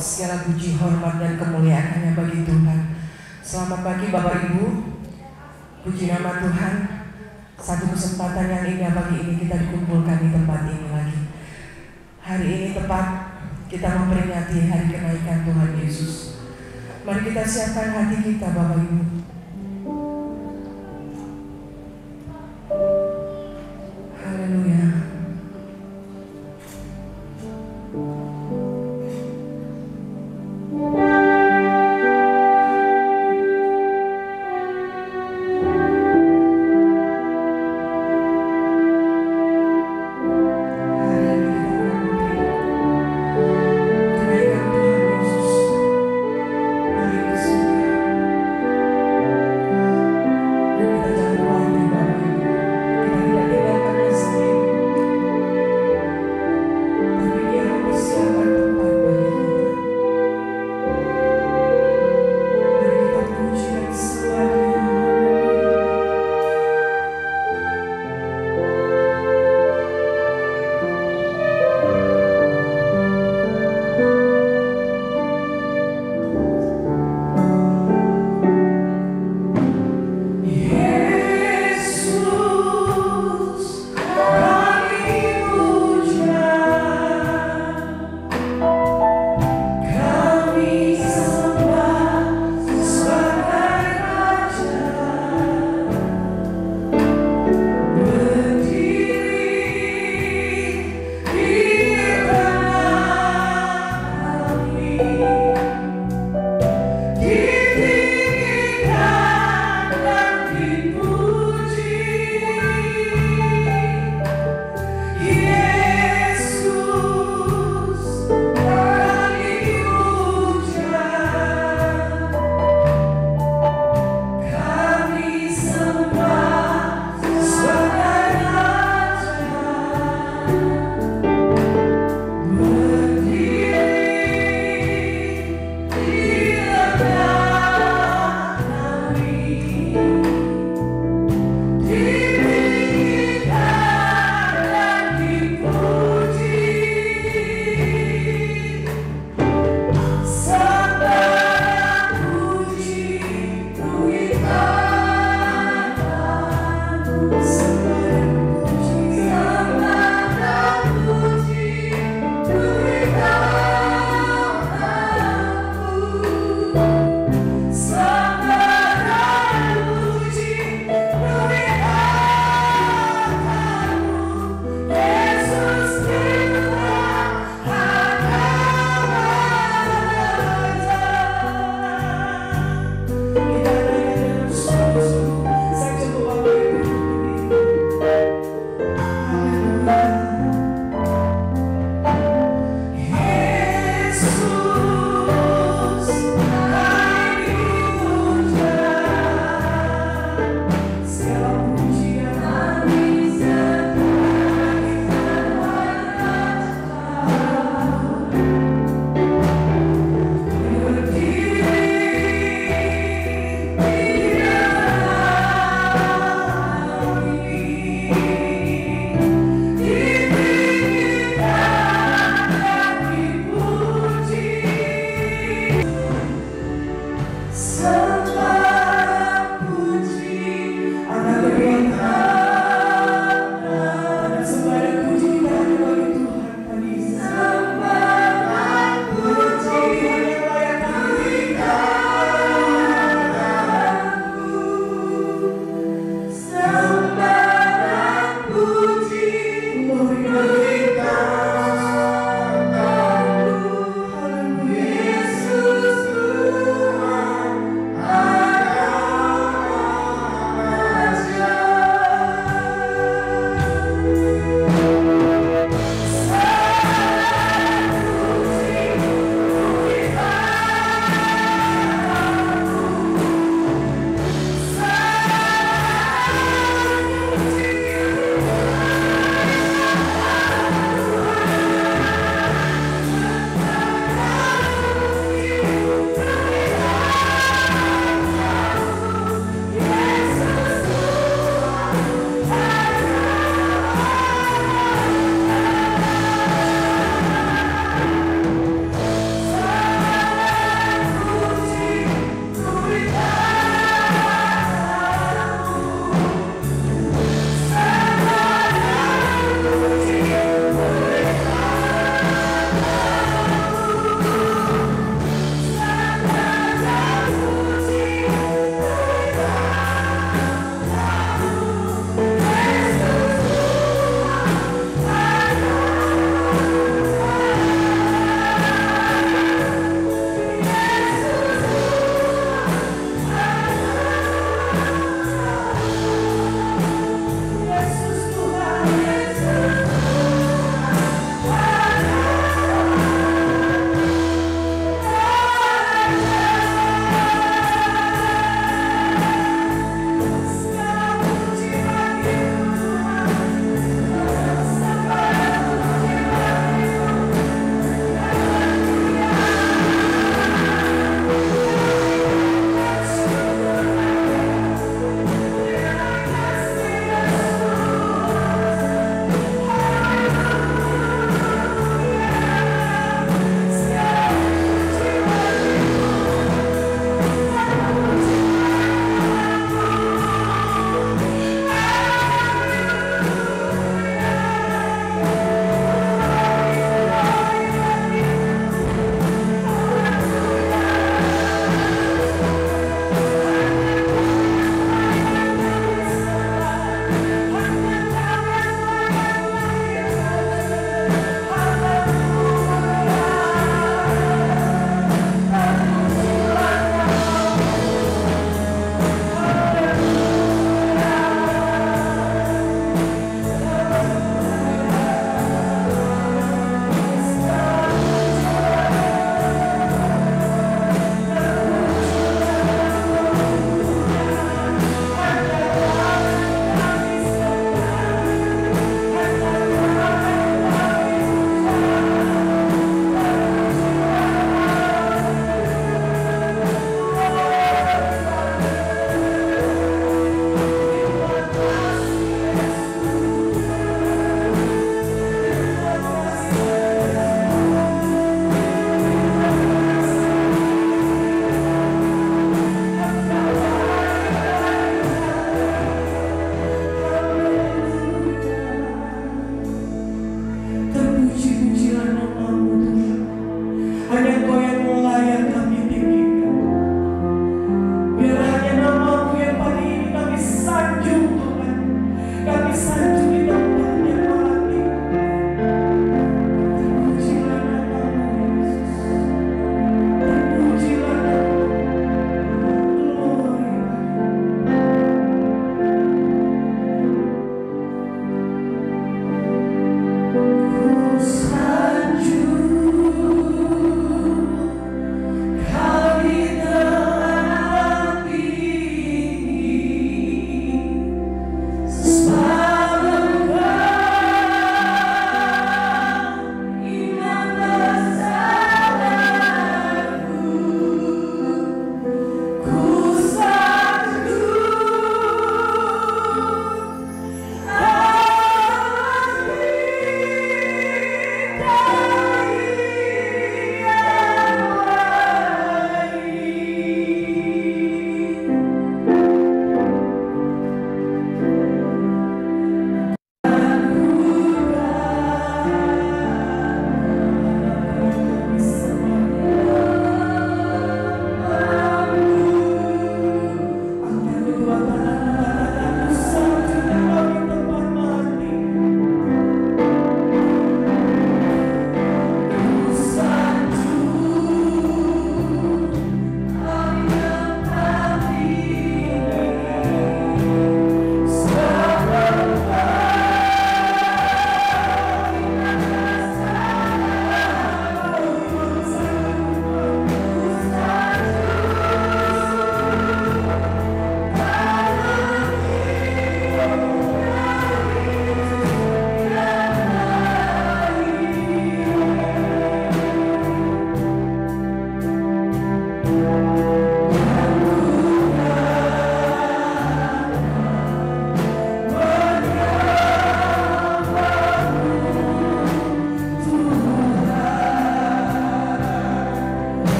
segala puji, hormat, dan kemuliaan hanya bagi Tuhan. Selamat pagi Bapak Ibu, puji nama Tuhan. Satu kesempatan yang indah pagi ini kita dikumpulkan di tempat ini lagi. Hari ini tepat kita memperingati hari kenaikan Tuhan Yesus. Mari kita siapkan hati kita Bapak Ibu. Haleluya. Kenaikan Tuhan Yesus. Mari ke surga.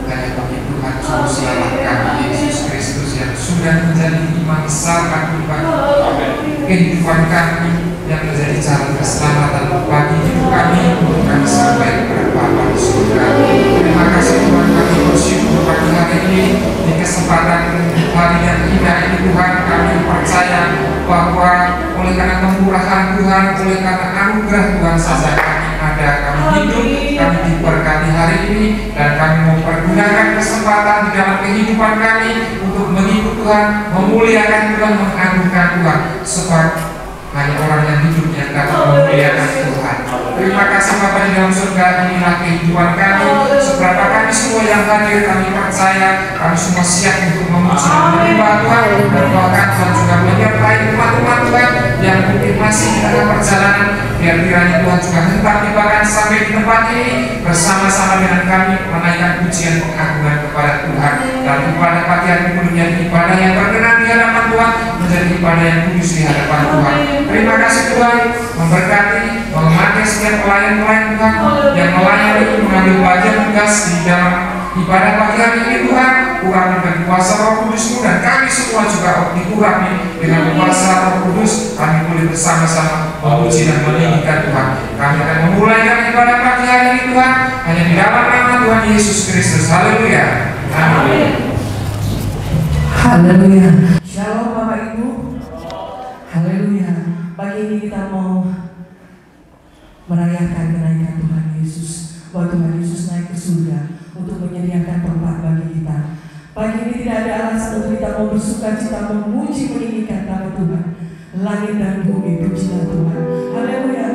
hanya bagi Tuhan Juru Selamat kami Yesus Kristus yang sudah menjadi imam besar akibat kehidupan kami, yang menjadi jalan keselamatan bagi hidup kami untuk kami sampai kepada Bapa di surga. Terima kasih Tuhan, kami bersyukur pagi hari ini di kesempatan hari yang indah ini Tuhan, kami percaya bahwa oleh karena kemurahan Tuhan, oleh karena anugerah Tuhan saja kami ada, kami hidup, kami diberkati hari ini, dan kami mau pergunakan kesempatan di dalam kehidupan kami untuk mengikut Tuhan, memuliakan Tuhan, mengagungkan Tuhan, sebab hanya orang yang hidup yang dapat memuliakan Tuhan. Terima kasih Bapa di dalam surga, inilah kehidupan kami. Seberapa kami semua yang hadir, kami percaya kami semua siap untuk memuji dan menyembah Tuhan, dan bahkan Tuhan juga menyertai umat-umat Tuhan yang mungkin masih di tengah perjalanan. Biar kiranya Tuhan juga hendak tibakan sampai di tempat ini bersama-sama dengan kami menaikkan pujian pengagungan kepada Tuhan, dan ibadah pagi hari ini menjadi ibadah yang berkenan di hadapan Tuhan, menjadi ibadah yang kudus di hadapan Tuhan. Terima kasih Tuhan, memberkati, memakai setiap pelayan-pelayan Tuhan yang melayani, mengambil bagian tugas di dalam ibadah pagi hari ini Tuhan. Urapi bagi kuasa Roh Kudus-Mu, dan kami semua juga diurapi dengan kuasa Roh Kudus. Kami boleh bersama-sama memuji dan meninggikan Tuhan. Kami akan memulai ibadah pagi hari ini Tuhan hanya di dalam nama Tuhan Yesus Kristus. Haleluya. Amin. Haleluya. Shalom Bapak Ibu. Haleluya. Pagi ini kita mau merayakan kenaikan Tuhan Yesus, bahwa Tuhan Yesus naik ke surga untuk menyediakan tempat bagi kita. Pagi ini tidak ada alasan untuk kita mau bersuka cita, memuji, meninggikan nama Tuhan. Langit dan bumi pujilah Tuhan. Haleluya.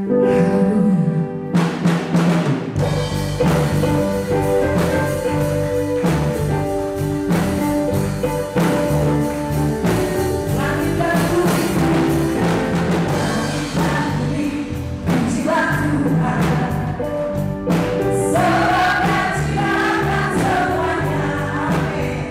Haleluya. Semuanya, amin.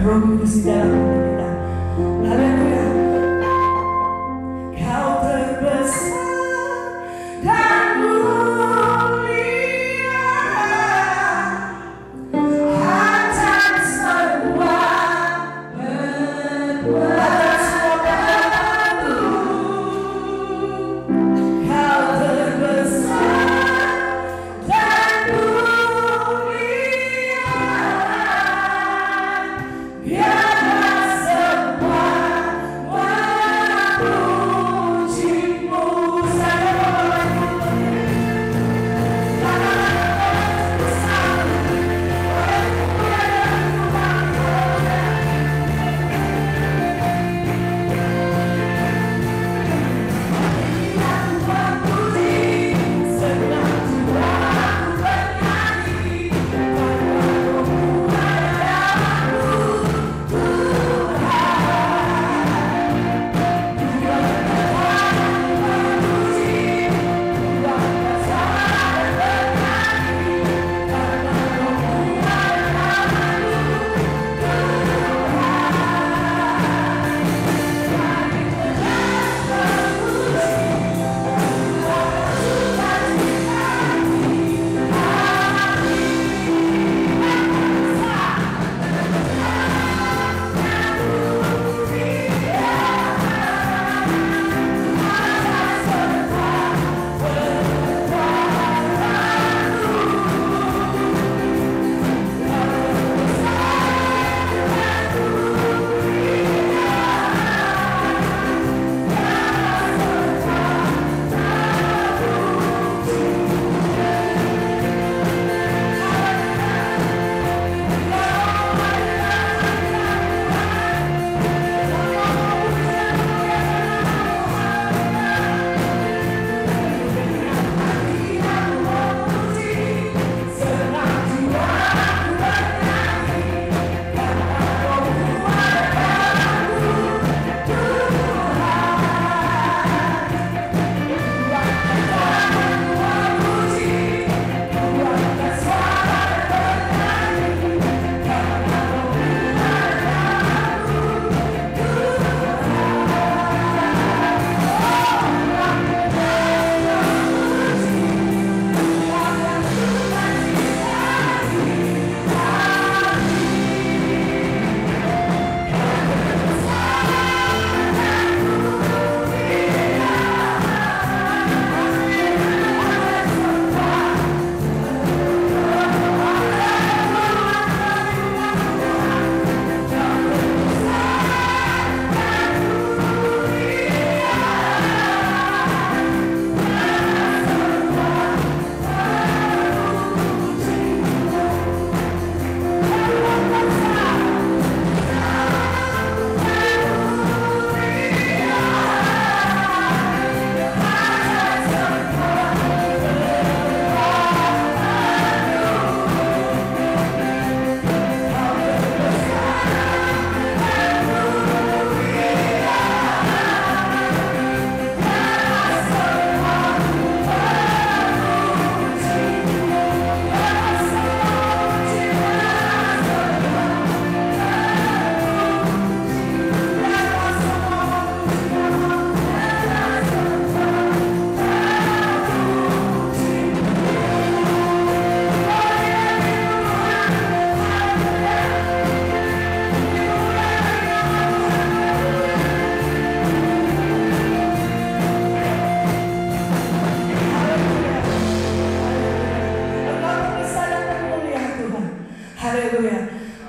Roh Kudus di dalam hidup kita. Haleluya. Kau terbesar dan mulia atas semua atas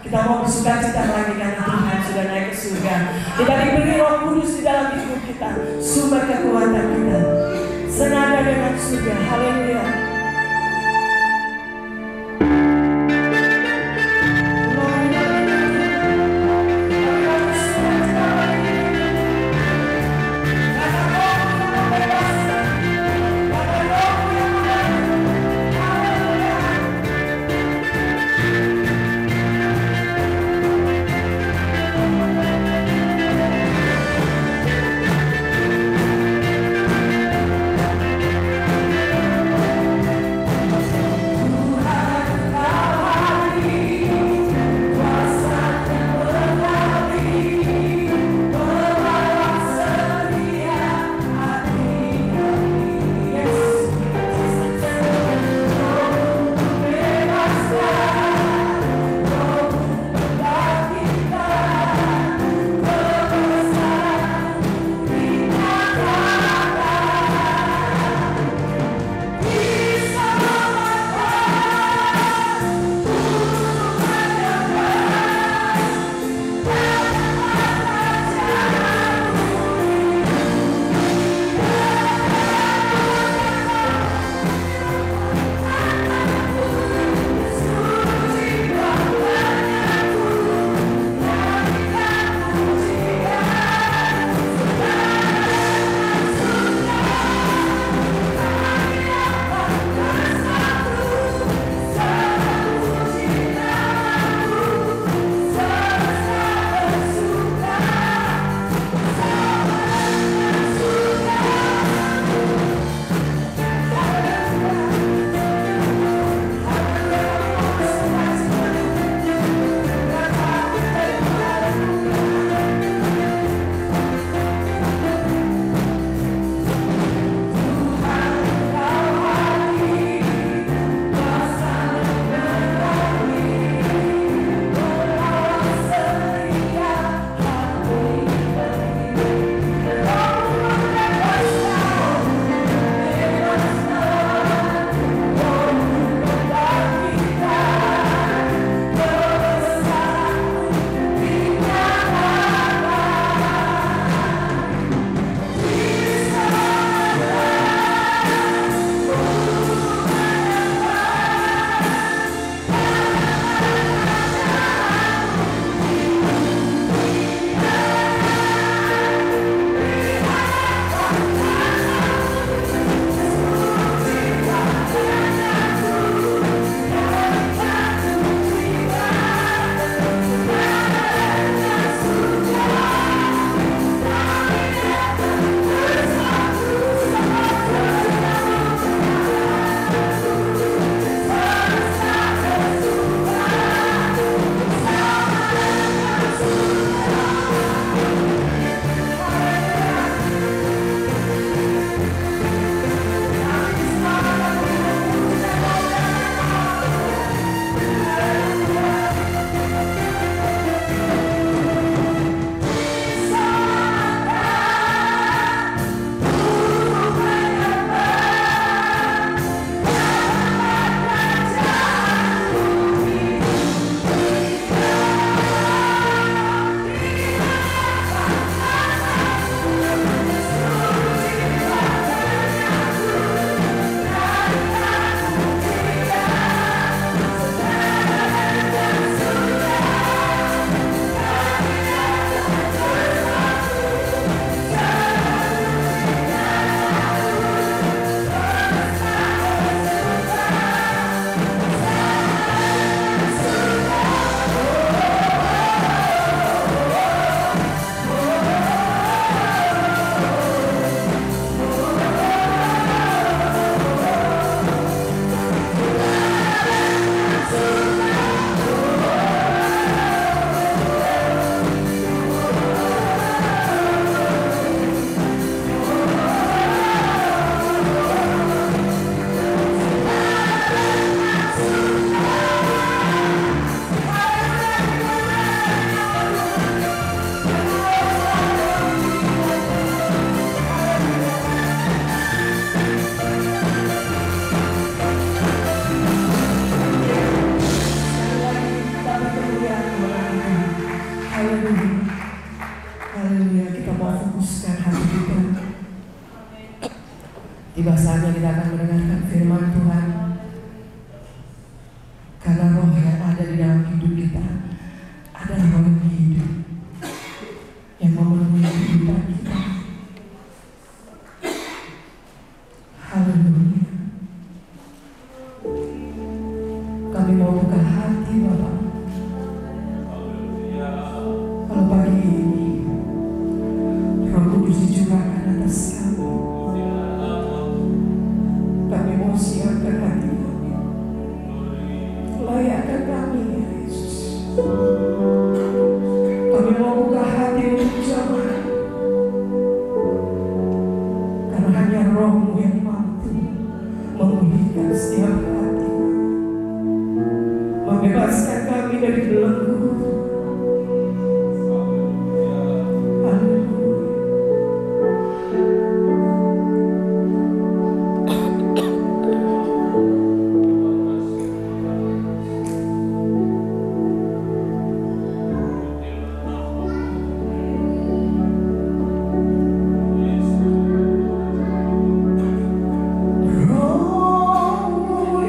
Kita mau bersukacita lagi karena Tuhan sudah naik ke surga. Kita diberi Roh Kudus di dalam hidup kita, sumber kekuatan kita, senada dengan surga. Haleluya. Tiba saatnya kita akan mendengarkan firman Tuhan. Karena roh yang ada di dalam hidup kita adalah roh yang hidup, yang memenuhi kehidupan kita. Haleluya. Kami mau buka hati Bapak. Kalau pagi ini Roh Kudus dicurahkan atas kami, kami mau siapkan hati kami, layakkan kami ya Yesus. Kami mau buka hati untuk jamaah, karena hanya Roh-Mu yang mampu memulihkan setiap hati, membebaskan kami dari belenggu. Roh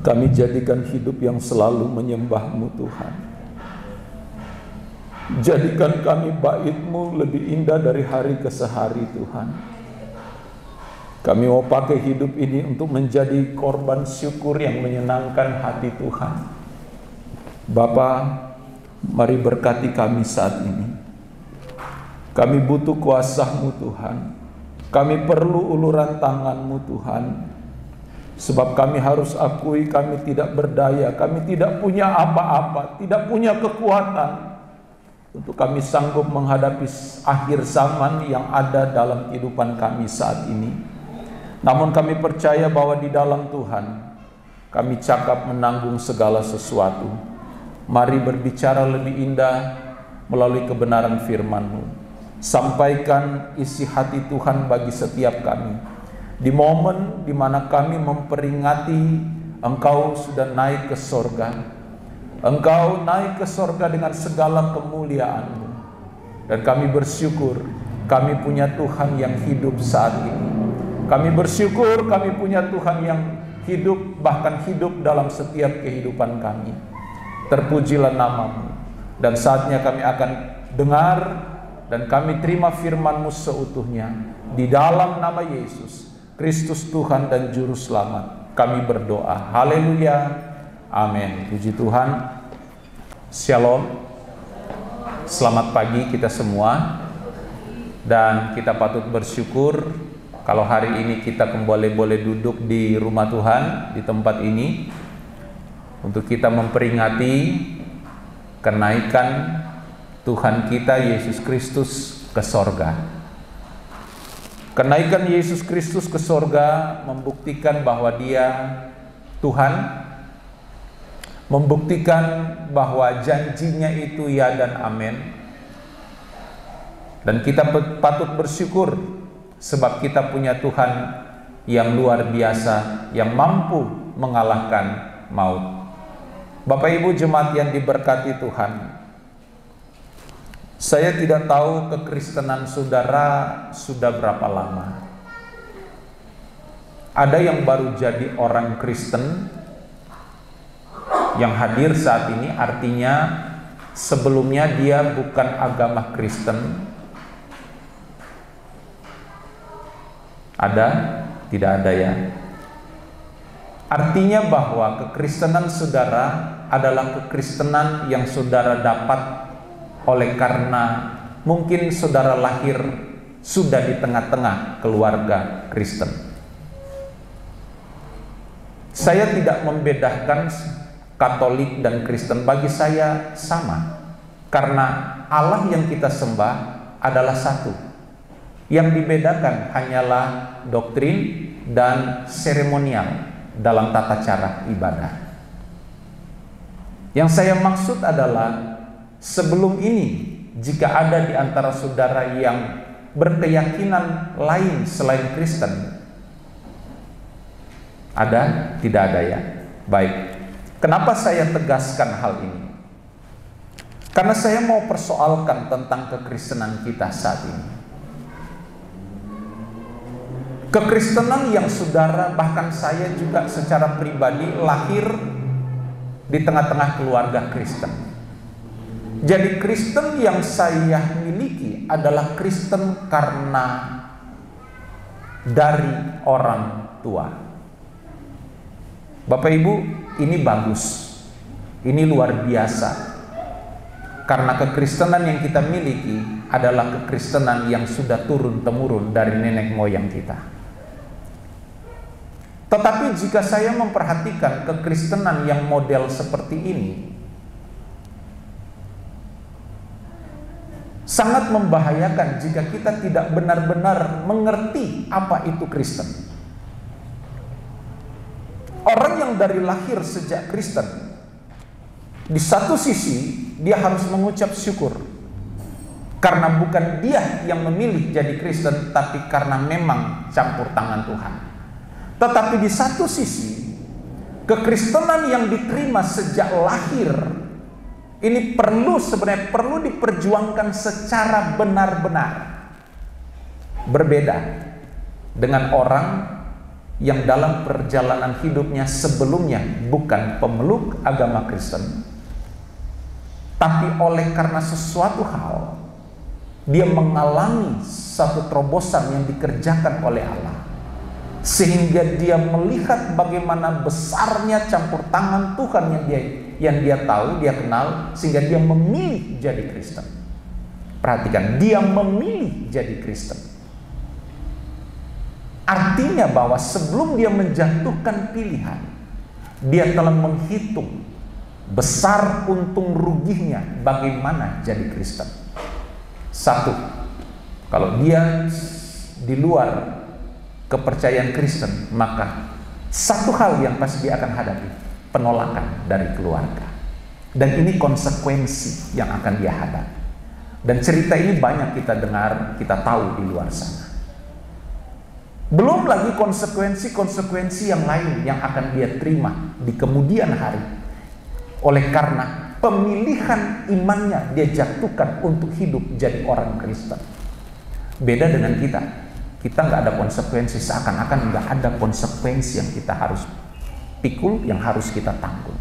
Kami jadikan hidup yang selalu menyembah-Mu Tuhan. Jadikan kami bait-Mu lebih indah dari hari ke sehari Tuhan. Kami mau pakai hidup ini untuk menjadi korban syukur yang menyenangkan hati Tuhan. Bapa, mari berkati kami saat ini. Kami butuh kuasa-Mu Tuhan. Kami perlu uluran tangan-Mu Tuhan. Sebab kami harus akui kami tidak berdaya, kami tidak punya apa-apa, tidak punya kekuatan untuk kami sanggup menghadapi akhir zaman yang ada dalam kehidupan kami saat ini. Namun kami percaya bahwa di dalam Tuhan kami cakap menanggung segala sesuatu. Mari berbicara lebih indah melalui kebenaran firman-Mu. Sampaikan isi hati Tuhan bagi setiap kami. Di momen di mana kami memperingati Engkau sudah naik ke sorga. Engkau naik ke sorga dengan segala kemuliaan-Mu. Dan kami bersyukur kami punya Tuhan yang hidup saat ini. Kami bersyukur kami punya Tuhan yang hidup, bahkan hidup dalam setiap kehidupan kami. Terpujilah nama-Mu. Dan saatnya kami akan dengar dan kami terima firman-Mu seutuhnya. Di dalam nama Yesus Kristus Tuhan dan Juru Selamat kami berdoa. Haleluya. Amin. Puji Tuhan. Shalom. Selamat pagi kita semua. Dan kita patut bersyukur kalau hari ini kita kembali boleh duduk di rumah Tuhan, di tempat ini, untuk kita memperingati kenaikan Tuhan kita Yesus Kristus ke sorga. Kenaikan Yesus Kristus ke sorga membuktikan bahwa Dia Tuhan, membuktikan bahwa janjinya itu ya dan amin. Dan kita patut bersyukur sebab kita punya Tuhan yang luar biasa, yang mampu mengalahkan maut. Bapak Ibu jemaat yang diberkati Tuhan, saya tidak tahu kekristenan saudara sudah berapa lama. Ada yang baru jadi orang Kristen yang hadir saat ini, artinya sebelumnya dia bukan agama Kristen. Ada? Tidak ada ya. Artinya bahwa kekristenan saudara adalah kekristenan yang saudara dapat oleh karena mungkin saudara lahir sudah di tengah-tengah keluarga Kristen. Saya tidak membedakan Katolik dan Kristen, bagi saya sama. Karena Allah yang kita sembah adalah satu. Yang dibedakan hanyalah doktrin dan seremonial dalam tata cara ibadah. Yang saya maksud adalah sebelum ini, jika ada di antara saudara yang berkeyakinan lain selain Kristen, ada? Tidak ada ya? Baik. Kenapa saya tegaskan hal ini? Karena saya mau persoalkan tentang kekristenan kita saat ini. Kekristenan yang saudara, bahkan saya juga secara pribadi lahir di tengah-tengah keluarga Kristen. Jadi Kristen yang saya miliki adalah Kristen karena dari orang tua. Bapak Ibu, ini bagus. Ini luar biasa. Karena kekristenan yang kita miliki adalah kekristenan yang sudah turun-temurun dari nenek moyang kita. Tetapi jika saya memperhatikan kekristenan yang model seperti ini, sangat membahayakan jika kita tidak benar-benar mengerti apa itu Kristen. Orang yang dari lahir sejak Kristen, di satu sisi dia harus mengucap syukur karena bukan dia yang memilih jadi Kristen, tapi karena memang campur tangan Tuhan. Tetapi di satu sisi, kekristenan yang diterima sejak lahir ini sebenarnya perlu diperjuangkan secara benar-benar. Berbeda dengan orang yang dalam perjalanan hidupnya sebelumnya bukan pemeluk agama Kristen, tapi oleh karena sesuatu hal dia mengalami satu terobosan yang dikerjakan oleh Allah, sehingga dia melihat bagaimana besarnya campur tangan Tuhan yang dia tahu, dia kenal, sehingga dia memilih jadi Kristen. Perhatikan, dia memilih jadi Kristen. Artinya bahwa sebelum dia menjatuhkan pilihan, dia telah menghitung besar untung ruginya bagaimana jadi Kristen. Satu, kalau dia di luar kepercayaan Kristen, maka satu hal yang pasti dia akan hadapi, penolakan dari keluarga. Dan ini konsekuensi yang akan dia hadapi. Dan cerita ini banyak kita dengar, kita tahu di luar sana. Belum lagi konsekuensi-konsekuensi yang lain yang akan dia terima di kemudian hari. Oleh karena pemilihan imannya dia jatuhkan untuk hidup jadi orang Kristen. Beda dengan kita. Kita nggak ada konsekuensi, seakan-akan nggak ada konsekuensi yang kita harus pikul, yang harus kita tanggung.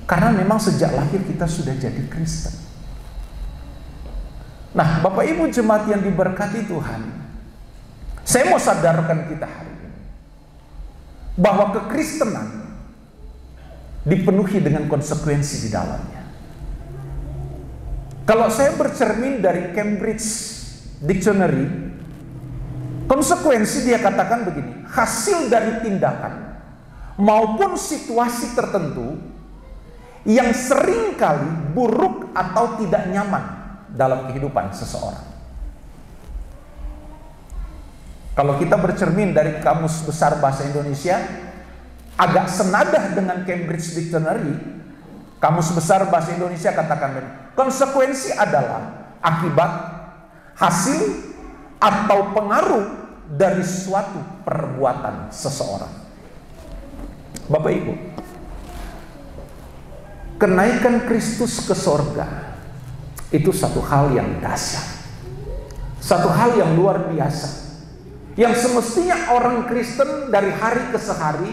Karena memang sejak lahir kita sudah jadi Kristen. Nah, Bapak Ibu jemaat yang diberkati Tuhan, saya mau sadarkan kita hari ini bahwa kekristenan dipenuhi dengan konsekuensi di dalamnya. Kalau saya bercermin dari Cambridge Dictionary, konsekuensi dia katakan begini: hasil dari tindakan maupun situasi tertentu yang seringkali buruk atau tidak nyaman dalam kehidupan seseorang. Kalau kita bercermin dari Kamus Besar Bahasa Indonesia, agak senadah dengan Cambridge Dictionary, Kamus Besar Bahasa Indonesia katakan konsekuensi adalah akibat, hasil, atau pengaruh dari suatu perbuatan seseorang. Bapak Ibu, kenaikan Kristus ke sorga itu satu hal yang dahsyat, satu hal yang luar biasa, yang semestinya orang Kristen dari hari ke hari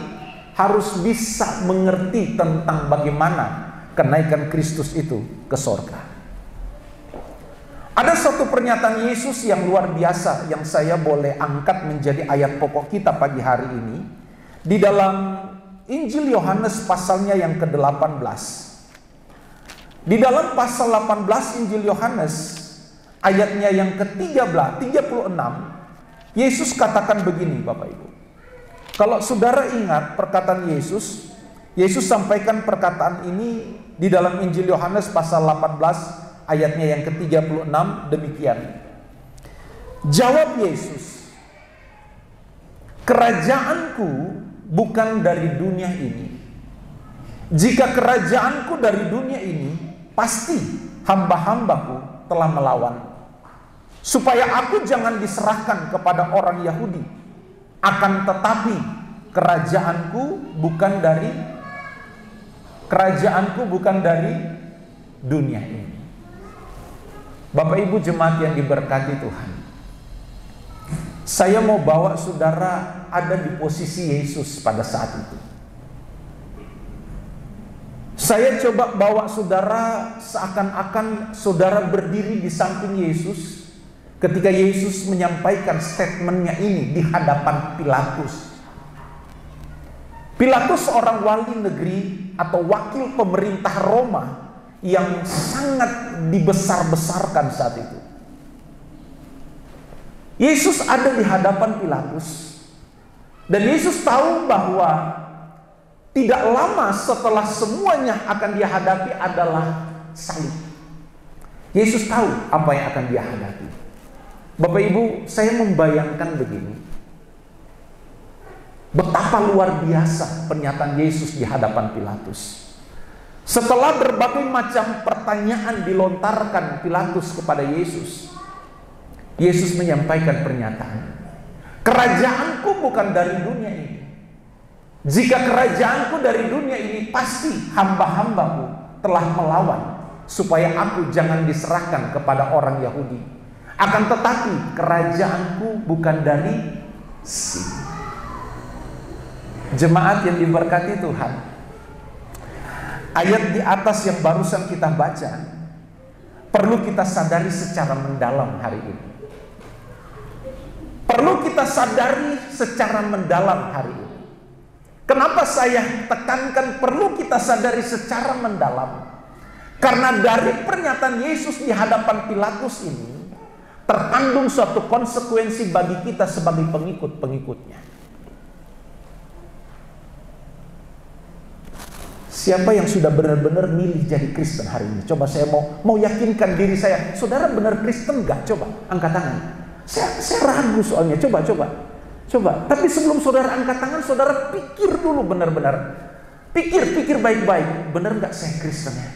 harus bisa mengerti tentang bagaimana kenaikan Kristus itu ke sorga. Ada satu pernyataan Yesus yang luar biasa yang saya boleh angkat menjadi ayat pokok kita pagi hari ini di dalam Injil Yohanes pasalnya yang ke-18. Di dalam pasal 18 Injil Yohanes ayatnya yang ke-36, Yesus katakan begini, Bapak Ibu. Kalau saudara ingat perkataan Yesus, Yesus sampaikan perkataan ini di dalam Injil Yohanes pasal 18 ayatnya yang ke-36 demikian. Jawab Yesus, "Kerajaanku bukan dari dunia ini. Jika kerajaanku dari dunia ini, pasti hamba-hambaku telah melawan. Supaya aku jangan diserahkan kepada orang Yahudi. Akan tetapi kerajaanku bukan dari dunia ini." Bapak Ibu jemaat yang diberkati Tuhan, saya mau bawa saudara ada di posisi Yesus pada saat itu. Saya coba bawa saudara seakan-akan saudara berdiri di samping Yesus ketika Yesus menyampaikan statementnya ini di hadapan Pilatus. Pilatus seorang wali negeri atau wakil pemerintah Roma yang sangat dibesar-besarkan saat itu. Yesus ada di hadapan Pilatus, dan Yesus tahu bahwa tidak lama setelah semuanya akan dia hadapi adalah salib. Yesus tahu apa yang akan dia hadapi. Bapak Ibu, saya membayangkan begini, betapa luar biasa pernyataan Yesus di hadapan Pilatus. Setelah berbagai macam pertanyaan dilontarkan Pilatus kepada Yesus, Yesus menyampaikan pernyataan, "Kerajaanku bukan dari dunia ini. Jika kerajaanku dari dunia ini, pasti hamba-hambaku telah melawan, supaya aku jangan diserahkan kepada orang Yahudi. Akan tetapi kerajaanku bukan dari sini." Jemaat yang diberkati Tuhan, ayat di atas yang barusan kita baca perlu kita sadari secara mendalam hari ini. Perlu kita sadari secara mendalam hari ini. Kenapa saya tekankan perlu kita sadari secara mendalam? Karena dari pernyataan Yesus di hadapan Pilatus ini terkandung suatu konsekuensi bagi kita sebagai pengikut-pengikutnya. Siapa yang sudah benar-benar milih jadi Kristen hari ini? Coba saya mau yakinkan diri saya, saudara benar Kristen gak? Coba angkat tangan. Saya ragu soalnya. Coba. Tapi sebelum saudara angkat tangan, saudara pikir dulu benar-benar. Pikir baik-baik. Benar gak saya Kristen ya?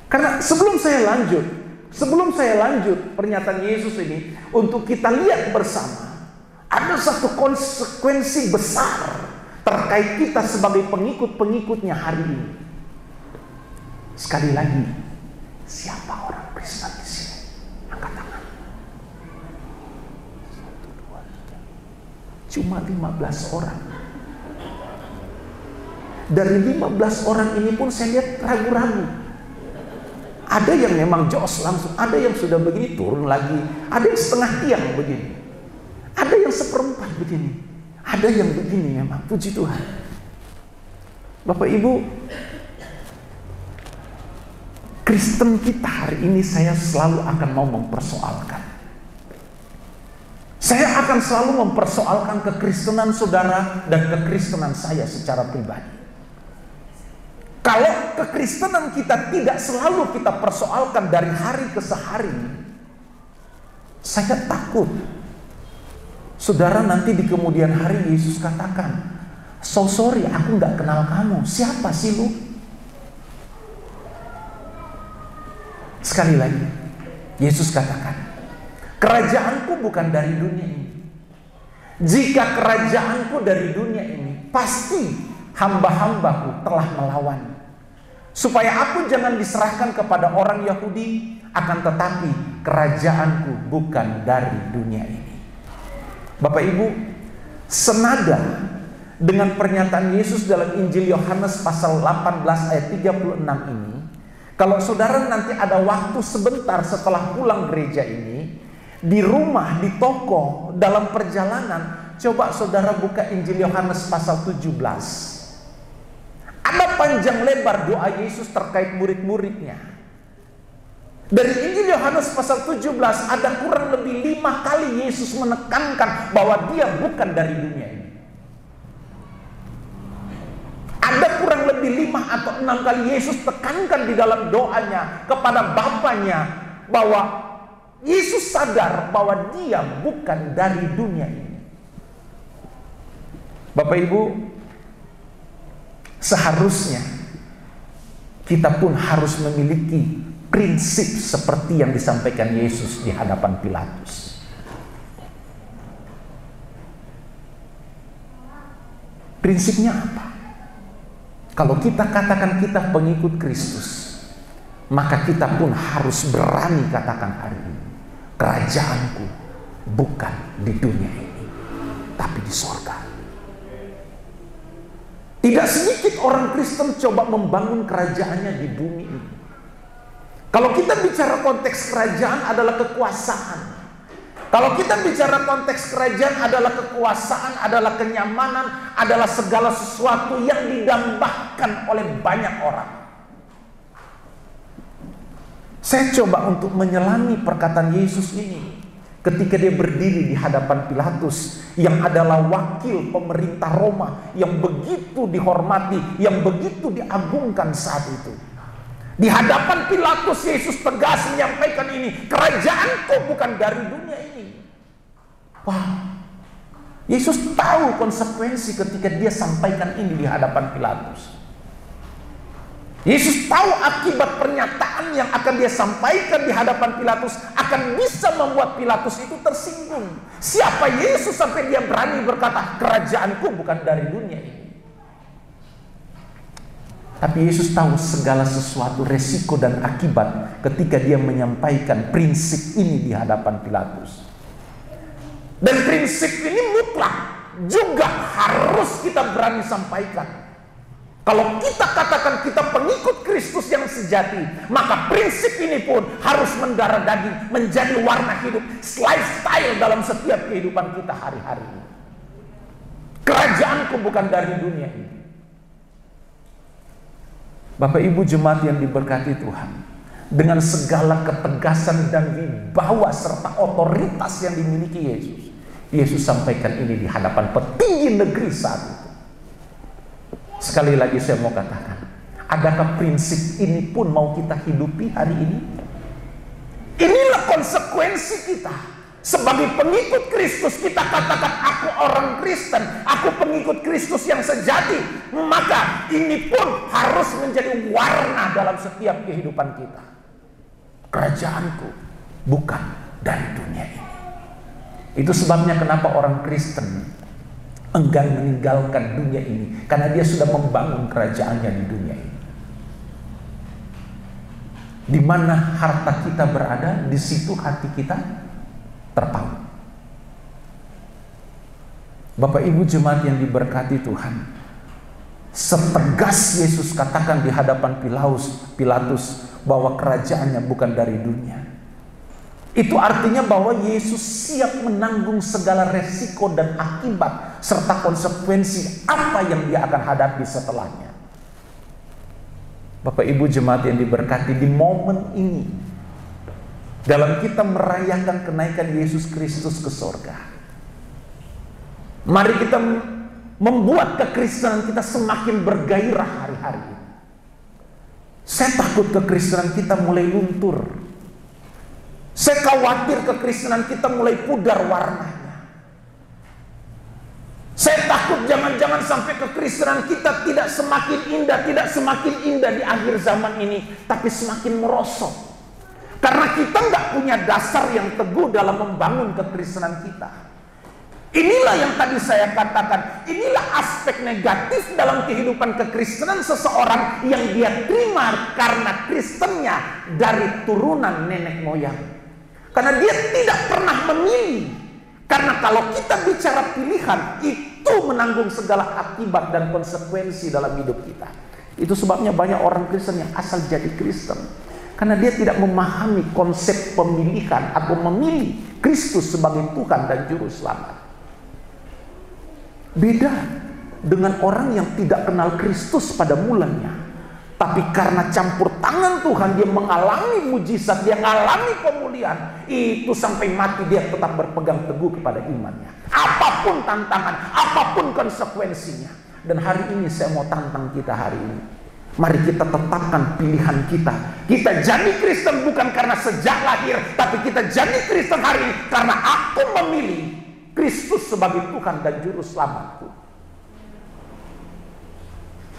Karena sebelum saya lanjut pernyataan Yesus ini untuk kita lihat bersama, ada satu konsekuensi besar terkait kita sebagai pengikut-pengikutnya hari ini. Sekali lagi, siapa orang Kristen di sini? Angkat tangan. Cuma 15 orang. Dari 15 orang ini pun saya lihat ragu-ragu. Ada yang memang jos langsung, ada yang sudah begini turun lagi, ada yang setengah tiang begini, ada yang seperempat begini, ada yang begini memang. Puji Tuhan. Bapak Ibu, Kristen kita hari ini saya selalu akan mau mempersoalkan. Saya akan selalu mempersoalkan kekristenan saudara dan kekristenan saya secara pribadi. Kalau kekristenan kita tidak selalu kita persoalkan dari hari ke hari, saya takut saudara nanti di kemudian hari Yesus katakan, "So sorry, aku gak kenal kamu. Siapa sih lu?" Sekali lagi, Yesus katakan, "Kerajaanku bukan dari dunia ini. Jika kerajaanku dari dunia ini, pasti hamba-hambaku telah melawan. Supaya aku jangan diserahkan kepada orang Yahudi, akan tetapi kerajaanku bukan dari dunia ini." Bapak Ibu, senada dengan pernyataan Yesus dalam Injil Yohanes pasal 18 ayat 36 ini, kalau saudara nanti ada waktu sebentar setelah pulang gereja ini, di rumah, di toko, dalam perjalanan, coba saudara buka Injil Yohanes pasal 17. Ada panjang lebar doa Yesus terkait murid-muridnya. Dari Injil Yohanes pasal 17 ada kurang lebih 5 kali Yesus menekankan bahwa dia bukan dari dunia ini. Ada kurang lebih 5 atau 6 kali Yesus tekankan di dalam doanya kepada Bapanya bahwa Yesus sadar bahwa dia bukan dari dunia ini. Bapak Ibu, seharusnya kita pun harus memiliki prinsip seperti yang disampaikan Yesus di hadapan Pilatus. Prinsipnya apa? Kalau kita katakan kita pengikut Kristus, maka kita pun harus berani katakan hari ini, kerajaanku bukan di dunia ini, tapi di sorga. Tidak sedikit orang Kristen coba membangun kerajaannya di bumi ini. Kalau kita bicara konteks kerajaan adalah kekuasaan. Kalau kita bicara konteks kerajaan adalah kekuasaan, adalah kenyamanan, adalah segala sesuatu yang didambakan oleh banyak orang. Saya coba untuk menyelami perkataan Yesus ini ketika dia berdiri di hadapan Pilatus yang adalah wakil pemerintah Roma yang begitu dihormati, yang begitu diagungkan saat itu. Di hadapan Pilatus Yesus tegas menyampaikan ini, kerajaanku bukan dari dunia ini. Wah, Yesus tahu konsekuensi ketika dia sampaikan ini di hadapan Pilatus. Yesus tahu akibat pernyataan yang akan dia sampaikan di hadapan Pilatus akan bisa membuat Pilatus itu tersinggung. Siapa Yesus sampai dia berani berkata, kerajaanku bukan dari dunia ini. Tapi Yesus tahu segala sesuatu resiko dan akibat ketika dia menyampaikan prinsip ini di hadapan Pilatus. Dan prinsip ini mutlak. juga harus kita berani sampaikan. Kalau kita katakan kita pengikut Kristus yang sejati, maka prinsip ini pun harus mendarah daging, menjadi warna hidup, lifestyle dalam setiap kehidupan kita hari-hari. Kerajaanku bukan dari dunia ini. Bapak Ibu jemaat yang diberkati Tuhan, dengan segala ketegasan dan wibawa serta otoritas yang dimiliki Yesus, Yesus sampaikan ini di hadapan petinggi negeri saat itu. Sekali lagi saya mau katakan, adakah prinsip ini pun mau kita hidupi hari ini? Inilah konsekuensi kita. Sebagai pengikut Kristus, kita katakan aku orang Kristen, aku pengikut Kristus yang sejati. Maka ini pun harus menjadi warna dalam setiap kehidupan kita. Kerajaanku bukan dari dunia ini. Itu sebabnya kenapa orang Kristen enggan meninggalkan dunia ini, karena dia sudah membangun kerajaannya di dunia ini. Di mana harta kita berada, di situ hati kita terpaut. Bapak Ibu jemaat yang diberkati Tuhan, setegas Yesus katakan di hadapan Pilatus bahwa kerajaannya bukan dari dunia, itu artinya bahwa Yesus siap menanggung segala resiko dan akibat serta konsekuensi apa yang dia akan hadapi setelahnya. Bapak Ibu jemaat yang diberkati, di momen ini, dalam kita merayakan kenaikan Yesus Kristus ke sorga, mari kita membuat kekristenan kita semakin bergairah hari-hari ini. Saya takut kekristenan kita mulai luntur. Saya khawatir kekristenan kita mulai pudar warnanya. Saya takut jangan-jangan sampai kekristenan kita tidak semakin indah di akhir zaman ini, tapi semakin merosot. Karena kita nggak punya dasar yang teguh dalam membangun kekristenan kita. Inilah yang tadi saya katakan, inilah aspek negatif dalam kehidupan kekristenan seseorang yang dia terima karena Kristennya dari turunan nenek moyang. Karena dia tidak pernah memilih. Karena kalau kita bicara pilihan, itu menanggung segala akibat dan konsekuensi dalam hidup kita. Itu sebabnya banyak orang Kristen yang asal jadi Kristen, karena dia tidak memahami konsep pemilihan atau memilih Kristus sebagai Tuhan dan Juru Selamat. Beda dengan orang yang tidak kenal Kristus pada mulanya, tapi karena campur tangan Tuhan dia mengalami mujizat, dia mengalami pemulihan, itu sampai mati dia tetap berpegang teguh kepada imannya. Apapun tantangan, apapun konsekuensinya. Dan hari ini saya mau tantang kita hari ini. Mari kita tetapkan pilihan kita. Kita jadi Kristen bukan karena sejak lahir, tapi kita jadi Kristen hari ini karena aku memilih Kristus sebagai Tuhan dan Juru Selamatku.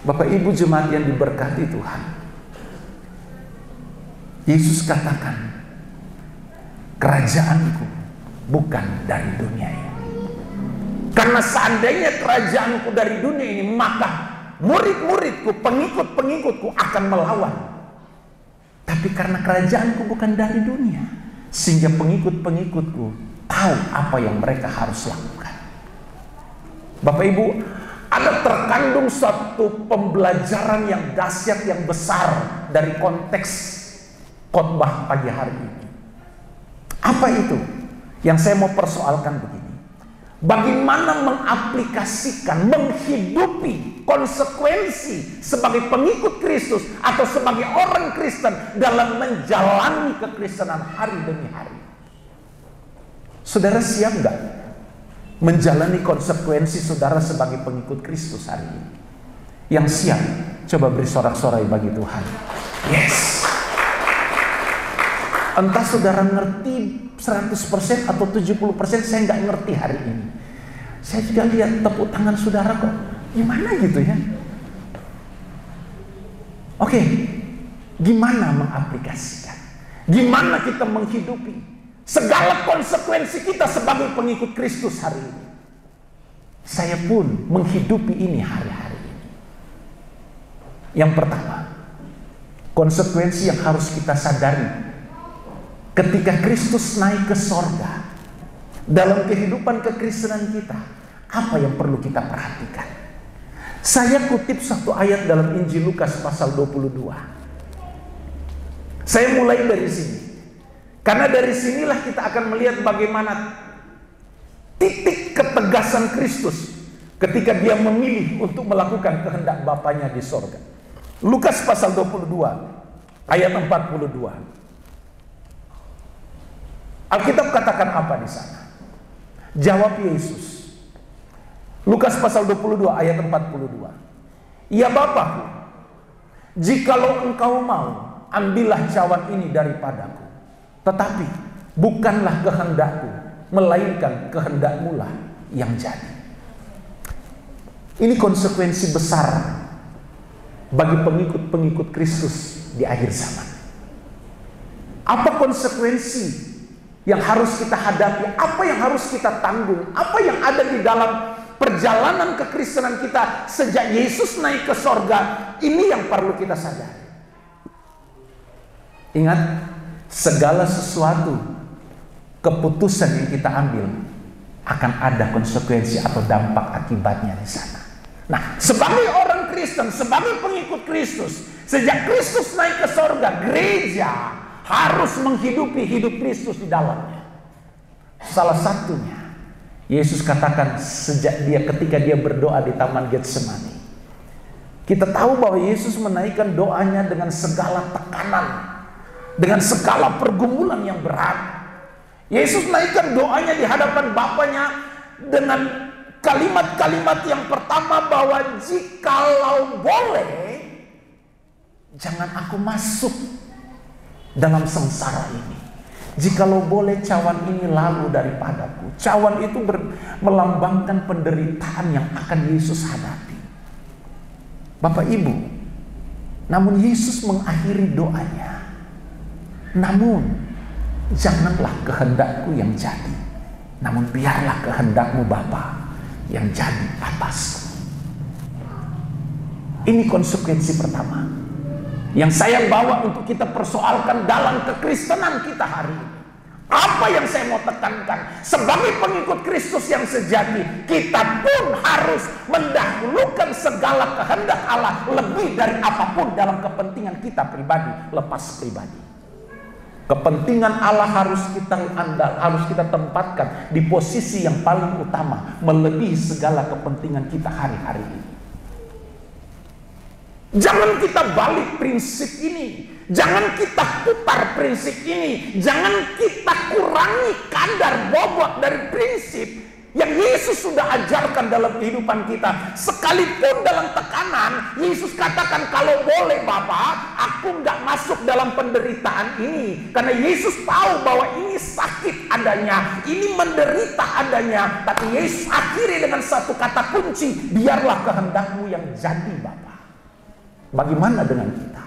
Bapak Ibu jemaat yang diberkati Tuhan, Yesus katakan, kerajaanku bukan dari dunia ini. Karena seandainya kerajaanku dari dunia ini, maka murid-muridku, pengikut-pengikutku akan melawan. Tapi karena kerajaanku bukan dari dunia, sehingga pengikut-pengikutku tahu apa yang mereka harus lakukan. Bapak Ibu, ada terkandung satu pembelajaran yang dahsyat, yang besar dari konteks khotbah pagi hari ini. Apa itu? Yang saya mau persoalkan begini. Bagaimana mengaplikasikan, menghidupi konsekuensi sebagai pengikut Kristus atau sebagai orang Kristen dalam menjalani kekristenan hari demi hari. Saudara siap nggak menjalani konsekuensi saudara sebagai pengikut Kristus hari ini? Yang siap, coba beri sorak-sorai bagi Tuhan. Yes. Entah saudara ngerti 100% atau 70%, saya nggak ngerti hari ini. Saya juga lihat tepuk tangan saudara kok gimana gitu ya. Oke, gimana mengaplikasikan? Gimana kita menghidupi segala konsekuensi kita sebagai pengikut Kristus hari ini? Saya pun menghidupi ini hari-hari ini. Yang pertama, konsekuensi yang harus kita sadari ketika Kristus naik ke sorga, dalam kehidupan kekristenan kita Apa yang perlu kita perhatikan? Saya kutip satu ayat dalam Injil Lukas pasal 22. Saya mulai dari sini. Karena dari sinilah kita akan melihat bagaimana titik ketegasan Kristus ketika dia memilih untuk melakukan kehendak Bapanya di sorga. Lukas pasal 22 ayat 42. Alkitab katakan apa di sana? Jawab Yesus. Lukas pasal 22 ayat 42. Ya Bapa, jikalau engkau mau, ambillah cawan ini daripadaku. Tetapi bukanlah kehendakku, melainkan kehendakmu lah yang jadi. Ini konsekuensi besar bagi pengikut-pengikut Kristus di akhir zaman. Apa konsekuensi yang harus kita hadapi? Apa yang harus kita tanggung? Apa yang ada di dalam perjalanan kekristenan kita sejak Yesus naik ke sorga? Ini yang perlu kita sadari. Ingat, segala sesuatu keputusan yang kita ambil akan ada konsekuensi atau dampak akibatnya di sana. Nah, sebagai orang Kristen, sebagai pengikut Kristus, sejak Kristus naik ke sorga, gereja harus menghidupi hidup Kristus di dalamnya. Salah satunya, Yesus katakan ketika dia berdoa di Taman Getsemani. Kita tahu bahwa Yesus menaikkan doanya dengan segala tekanan, dengan segala pergumulan yang berat. Yesus naikkan doanya di hadapan Bapanya dengan kalimat-kalimat yang pertama bahwa jikalau boleh, jangan aku masuk dalam sengsara ini. Jikalau boleh cawan ini lalu daripadaku. Cawan itu melambangkan penderitaan yang akan Yesus hadapi. Bapak Ibu, namun Yesus mengakhiri doanya. Namun janganlah kehendakku yang jadi, namun biarlah kehendakmu Bapa yang jadi atasku. Ini konsekuensi pertama yang saya bawa untuk kita persoalkan dalam kekristenan kita hari ini. Apa yang saya mau tekankan? Sebagai pengikut Kristus yang sejati, kita pun harus mendahulukan segala kehendak Allah lebih dari apapun dalam kepentingan kita pribadi, lepas pribadi. Kepentingan Allah harus kita tempatkan di posisi yang paling utama, melebihi segala kepentingan kita hari-hari ini. Jangan kita balik prinsip ini, jangan kita putar prinsip ini, jangan kita kurangi kadar bobot dari prinsip yang Yesus sudah ajarkan dalam kehidupan kita. Sekalipun dalam tekanan, Yesus katakan, kalau boleh Bapa, aku nggak masuk dalam penderitaan ini. Karena Yesus tahu bahwa ini sakit adanya, ini menderita adanya. Tapi Yesus akhiri dengan satu kata kunci, biarlah kehendakmu yang jadi Bapa. Bagaimana dengan kita?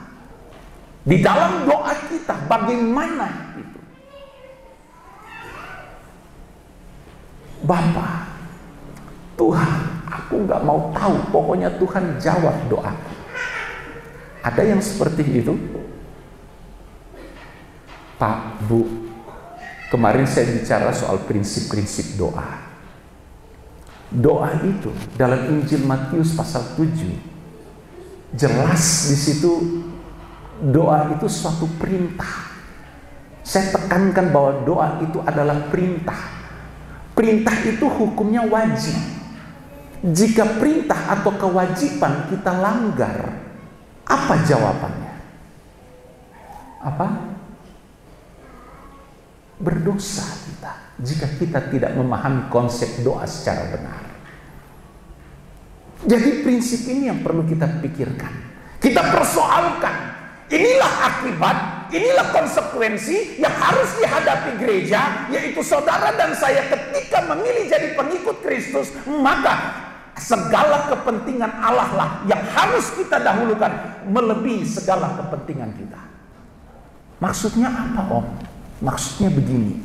Di dalam doa kita, bagaimana itu? Bapa, Tuhan, aku gak mau tahu, pokoknya Tuhan jawab doaku. Ada yang seperti itu? Pak, Bu, kemarin saya bicara soal prinsip-prinsip doa. Doa itu dalam Injil Matius pasal 7, jelas di situ doa itu suatu perintah. Saya tekankan bahwa doa itu adalah perintah. Perintah itu hukumnya wajib. Jika perintah atau kewajiban kita langgar, apa jawabannya? Apa? Berdosa kita jika kita tidak memahami konsep doa secara benar. Jadi prinsip ini yang perlu kita pikirkan, kita persoalkan. Inilah akibat, inilah konsekuensi yang harus dihadapi gereja, yaitu saudara dan saya ketika memilih jadi pengikut Kristus. Maka segala kepentingan Allah lah yang harus kita dahulukan melebihi segala kepentingan kita. Maksudnya apa, Om? Maksudnya begini,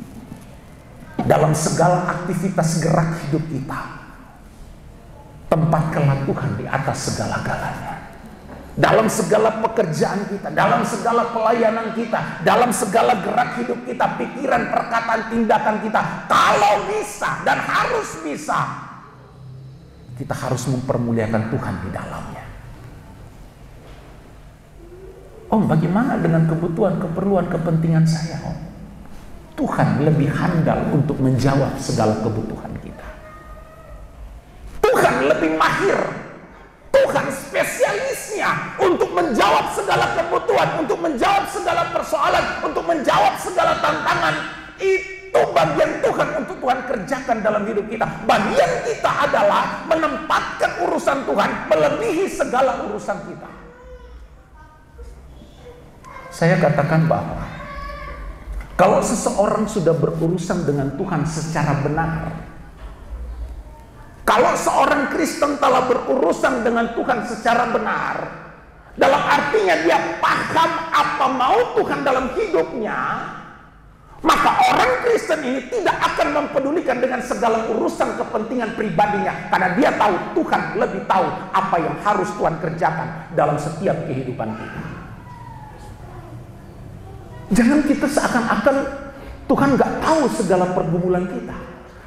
dalam segala aktivitas gerak hidup kita, tempatkanlah Tuhan di atas segala-galanya. Dalam segala pekerjaan kita, dalam segala pelayanan kita, dalam segala gerak hidup kita, pikiran, perkataan, tindakan kita, kalau bisa dan harus bisa, kita harus mempermuliakan Tuhan di dalamnya. Om, bagaimana dengan kebutuhan, keperluan, kepentingan saya, Om? Tuhan lebih handal untuk menjawab segala kebutuhan kita. Tuhan lebih mahir. Tuhan spesialisnya untuk menjawab segala kebutuhan, untuk menjawab segala persoalan, untuk menjawab segala tantangan. Itu bagian Tuhan untuk Tuhan kerjakan dalam hidup kita. Bagian kita adalah menempatkan urusan Tuhan melebihi segala urusan kita. Saya katakan bahwa kalau seseorang sudah berurusan dengan Tuhan secara benar, kalau seorang Kristen telah berurusan dengan Tuhan secara benar, dalam artinya dia paham apa mau Tuhan dalam hidupnya, maka orang Kristen ini tidak akan mempedulikan dengan segala urusan kepentingan pribadinya, karena dia tahu Tuhan lebih tahu apa yang harus Tuhan kerjakan dalam setiap kehidupan kita. Jangan kita seakan-akan Tuhan gak tahu segala pergumulan kita,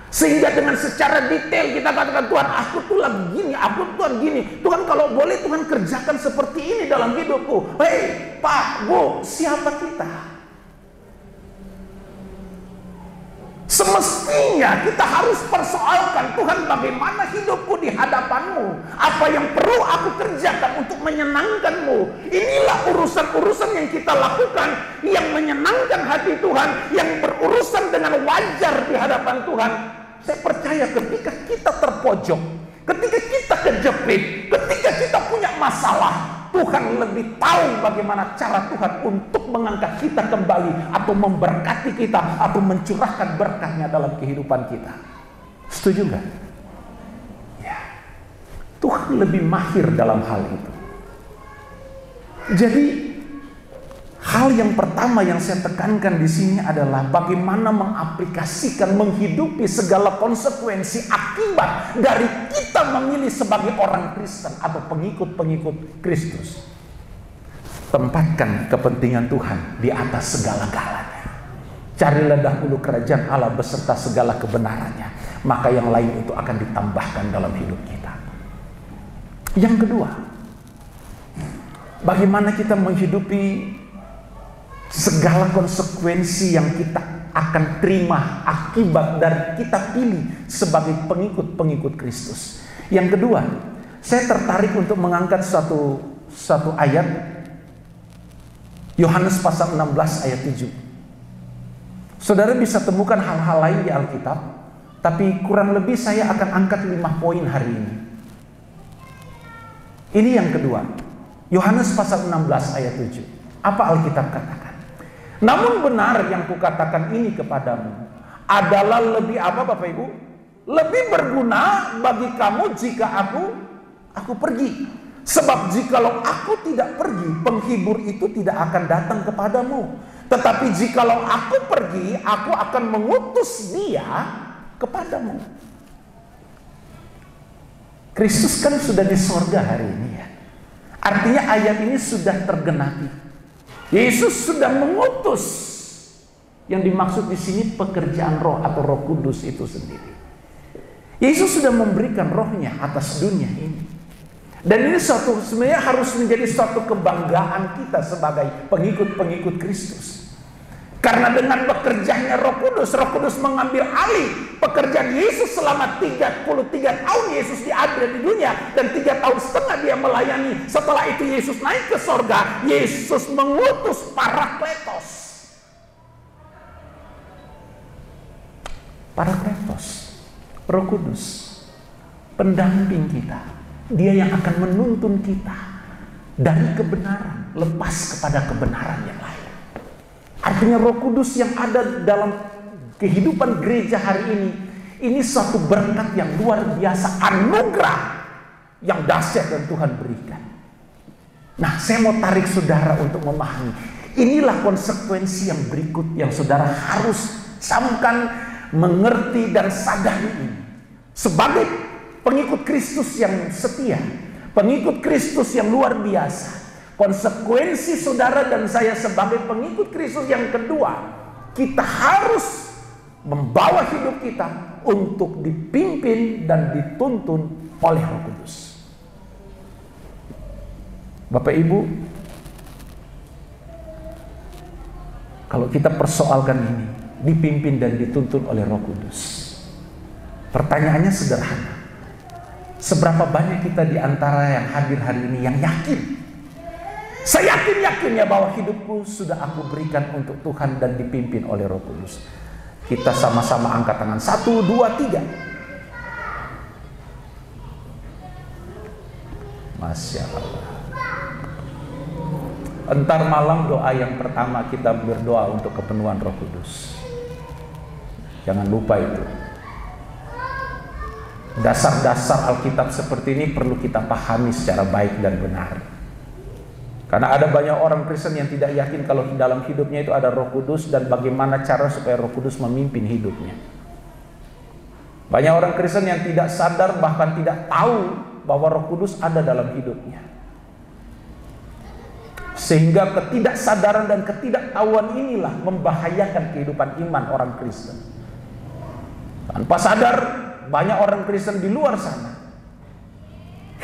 sehingga dengan secara detail kita katakan, Tuhan aku tuh lagi gini, aku Tuhan gini, Tuhan kalau boleh Tuhan kerjakan seperti ini dalam hidupku. Hei Pak, Bu, siapa kita? Semestinya kita harus persoalkan, Tuhan bagaimana hidupku di hadapan-Mu, apa yang perlu aku kerjakan untuk menyenangkan-Mu. Inilah urusan-urusan yang kita lakukan, yang menyenangkan hati Tuhan, yang berurusan dengan wajar di hadapan Tuhan. Saya percaya ketika kita terpojok, ketika kita kejepit, ketika kita punya masalah, Tuhan lebih tahu bagaimana cara Tuhan untuk mengangkat kita kembali, atau memberkati kita, atau mencurahkan berkahnya dalam kehidupan kita. Setuju nggak? Ya. Tuhan lebih mahir dalam hal itu. Jadi hal yang pertama yang saya tekankan di sini adalah bagaimana mengaplikasikan, menghidupi segala konsekuensi akibat dari kita memilih sebagai orang Kristen atau pengikut-pengikut Kristus. Tempatkan kepentingan Tuhan di atas segala-galanya. Carilah dahulu kerajaan Allah beserta segala kebenarannya, maka yang lain itu akan ditambahkan dalam hidup kita. Yang kedua, bagaimana kita menghidupi segala konsekuensi yang kita akan terima akibat dari kita pilih sebagai pengikut-pengikut Kristus. Yang kedua, saya tertarik untuk mengangkat satu ayat, Yohanes pasal 16 ayat 7. Saudara bisa temukan hal-hal lain di Alkitab, tapi kurang lebih saya akan angkat 5 poin hari ini. Ini yang kedua, Yohanes pasal 16 ayat 7. Apa Alkitab katakan? Namun benar yang kukatakan ini kepadamu adalah lebih apa Bapak Ibu? Lebih berguna bagi kamu jika aku pergi. Sebab jikalau aku tidak pergi, penghibur itu tidak akan datang kepadamu. Tetapi jikalau aku pergi, aku akan mengutus dia kepadamu. Kristus kan sudah di sorga hari ini ya. Artinya ayat ini sudah tergenapi. Yesus sudah mengutus. Yang dimaksud di sini pekerjaan Roh atau Roh Kudus itu sendiri. Yesus sudah memberikan Rohnya atas dunia ini. Dan ini sebenarnya harus menjadi suatu kebanggaan kita sebagai pengikut-pengikut Kristus. Karena dengan bekerjanya Roh Kudus mengambil alih pekerjaan Yesus selama 33 tahun Yesus ada di dunia, dan 3,5 tahun dia melayani. Setelah itu Yesus naik ke sorga, Yesus mengutus Parakletos. Parakletos, Roh Kudus, pendamping kita. Dia yang akan menuntun kita dari kebenaran lepas kepada kebenaran yang lain. Artinya Roh Kudus yang ada dalam kehidupan gereja hari ini suatu berkat yang luar biasa, anugerah yang dahsyat yang Tuhan berikan. Nah, saya mau tarik saudara untuk memahami. Inilah konsekuensi yang berikut yang saudara harus camkan, mengerti dan sadari ini. Sebagai pengikut Kristus yang setia, pengikut Kristus yang luar biasa, konsekuensi saudara dan saya sebagai pengikut Kristus yang kedua, kita harus membawa hidup kita untuk dipimpin dan dituntun oleh Roh Kudus. Bapak Ibu, kalau kita persoalkan ini, dipimpin dan dituntun oleh Roh Kudus, pertanyaannya sederhana. Seberapa banyak kita di antara yang hadir hari ini yang yakin? Saya yakin-yakinnya bahwa hidupku sudah aku berikan untuk Tuhan dan dipimpin oleh Roh Kudus. Kita sama-sama angkat tangan. 1, 2, 3. Masya Allah. Entar malam doa yang pertama kita berdoa untuk kepenuhan Roh Kudus. Jangan lupa itu. Dasar-dasar Alkitab seperti ini perlu kita pahami secara baik dan benar. Karena ada banyak orang Kristen yang tidak yakin kalau dalam hidupnya itu ada Roh Kudus dan bagaimana cara supaya Roh Kudus memimpin hidupnya. Banyak orang Kristen yang tidak sadar bahkan tidak tahu bahwa Roh Kudus ada dalam hidupnya. Sehingga ketidaksadaran dan ketidaktahuan inilah membahayakan kehidupan iman orang Kristen. Tanpa sadar, banyak orang Kristen di luar sana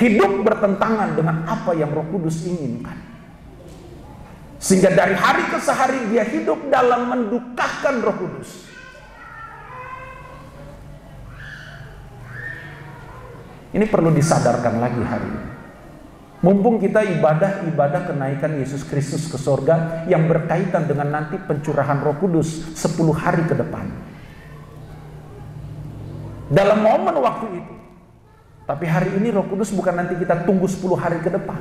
hidup bertentangan dengan apa yang Roh Kudus inginkan. Sehingga dari hari ke hari dia hidup dalam mendukakan Roh Kudus. Ini perlu disadarkan lagi hari ini. Mumpung kita ibadah kenaikan Yesus Kristus ke sorga yang berkaitan dengan nanti pencurahan Roh Kudus 10 hari ke depan. Dalam momen waktu itu. Tapi hari ini Roh Kudus bukan nanti kita tunggu 10 hari ke depan.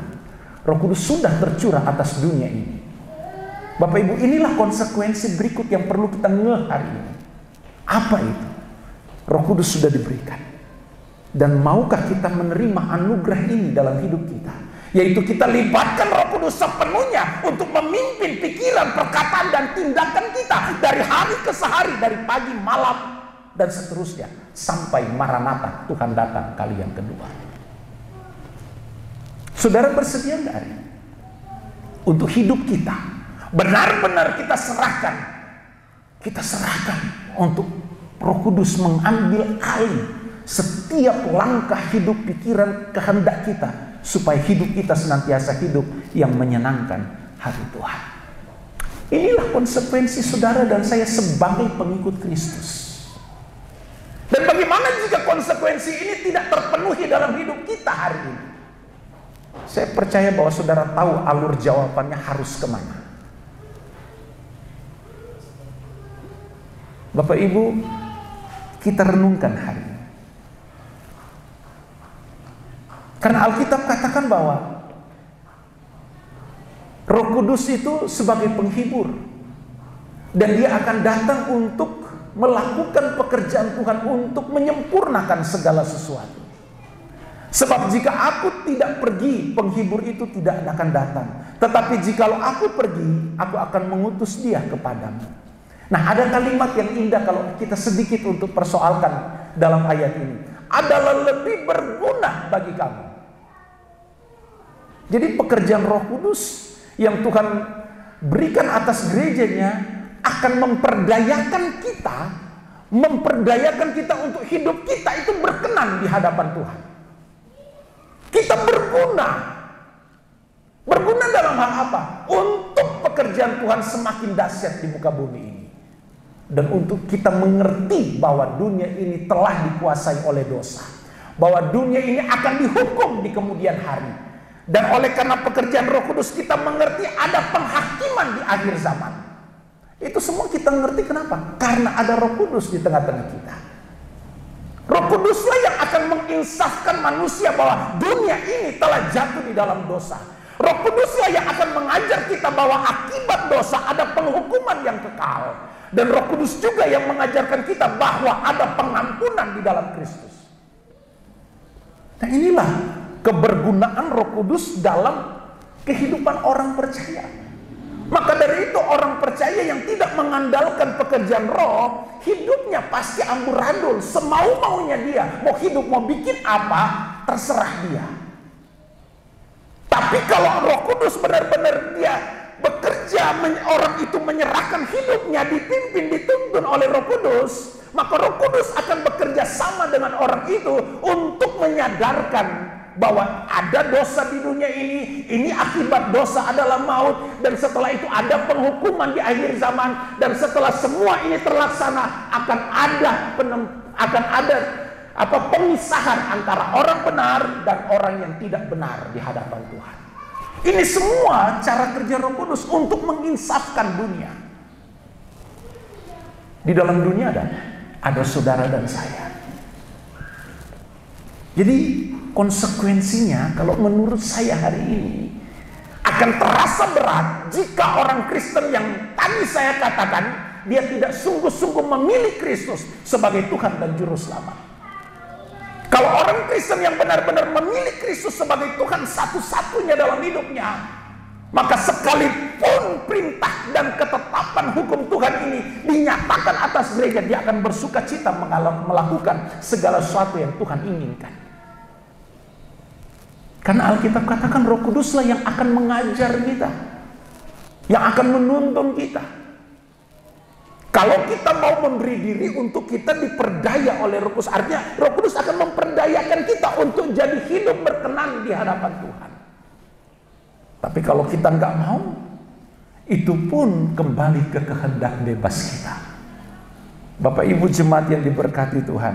Roh Kudus sudah tercurah atas dunia ini. Bapak Ibu, inilah konsekuensi berikut yang perlu kita ngeh hari ini. Apa itu? Roh Kudus sudah diberikan. Dan maukah kita menerima anugerah ini dalam hidup kita? Yaitu kita libatkan Roh Kudus sepenuhnya untuk memimpin pikiran, perkataan, dan tindakan kita dari hari ke hari, dari pagi, malam, dan seterusnya sampai Maranatha, Tuhan datang kali yang kedua. Saudara bersedia nggak hari ini? Untuk hidup kita benar-benar kita serahkan untuk Roh Kudus mengambil alih setiap langkah hidup, pikiran, kehendak kita, supaya hidup kita senantiasa hidup yang menyenangkan hati Tuhan. Inilah konsekuensi saudara dan saya sebagai pengikut Kristus. Dan bagaimana jika konsekuensi ini tidak terpenuhi dalam hidup kita hari ini? Saya percaya bahwa saudara tahu alur jawabannya harus kemana. Bapak Ibu, kita renungkan hari ini. Karena Alkitab katakan bahwa Roh Kudus itu sebagai penghibur. Dan dia akan datang untuk melakukan pekerjaan Tuhan, untuk menyempurnakan segala sesuatu. Sebab jika aku tidak pergi, penghibur itu tidak akan datang. Tetapi jikalau aku pergi, aku akan mengutus dia kepadamu. Nah, ada kalimat yang indah kalau kita sedikit untuk persoalkan dalam ayat ini. Adalah lebih berguna bagi kamu. Jadi pekerjaan Roh Kudus yang Tuhan berikan atas gerejanya akan memperdayakan kita untuk hidup kita itu berkenan di hadapan Tuhan. Kita berguna. Berguna dalam hal apa? Untuk pekerjaan Tuhan semakin dahsyat di muka bumi ini. Dan untuk kita mengerti bahwa dunia ini telah dikuasai oleh dosa. Bahwa dunia ini akan dihukum di kemudian hari. Dan oleh karena pekerjaan Roh Kudus kita mengerti ada penghakiman di akhir zaman. Itu semua kita mengerti kenapa? Karena ada Roh Kudus di tengah-tengah kita. Roh Kuduslah yang akan menginsafkan manusia bahwa dunia ini telah jatuh di dalam dosa. Roh Kuduslah yang akan mengajar kita bahwa akibat dosa ada penghukuman yang kekal. Dan Roh Kudus juga yang mengajarkan kita bahwa ada pengampunan di dalam Kristus. Nah, inilah kebergunaan Roh Kudus dalam kehidupan orang percaya. Maka dari itu orang percaya yang tidak mengandalkan pekerjaan roh, hidupnya pasti amburadul, semau-maunya dia. Mau hidup, mau bikin apa, terserah dia. Tapi kalau Roh Kudus benar-benar dia bekerja saja orang itu menyerahkan hidupnya, dipimpin, dituntun oleh Roh Kudus, maka Roh Kudus akan bekerja sama dengan orang itu untuk menyadarkan bahwa ada dosa di dunia ini akibat dosa adalah maut, dan setelah itu ada penghukuman di akhir zaman, dan setelah semua ini terlaksana akan ada pemisahan antara orang benar dan orang yang tidak benar di hadapan Tuhan. Ini semua cara kerja Roh Kudus untuk menginsafkan dunia. Di dalam dunia ada saudara dan saya. Jadi konsekuensinya kalau menurut saya hari ini akan terasa berat jika orang Kristen yang tadi saya katakan dia tidak sungguh-sungguh memilih Kristus sebagai Tuhan dan Juru Selamat. Kalau orang Kristen yang benar-benar memilih Kristus sebagai Tuhan satu-satunya dalam hidupnya, maka sekalipun perintah dan ketetapan hukum Tuhan ini dinyatakan atas gereja, dia akan bersuka cita melakukan segala sesuatu yang Tuhan inginkan. Karena Alkitab katakan Roh Kuduslah yang akan mengajar kita, yang akan menuntun kita. Kalau kita mau memberi diri untuk kita diperdaya oleh Roh Kudus, artinya Roh Kudus akan memperdayakan kita untuk jadi hidup berkenan di hadapan Tuhan. Tapi kalau kita nggak mau, itu pun kembali ke kehendak bebas kita. Bapak Ibu jemaat yang diberkati Tuhan,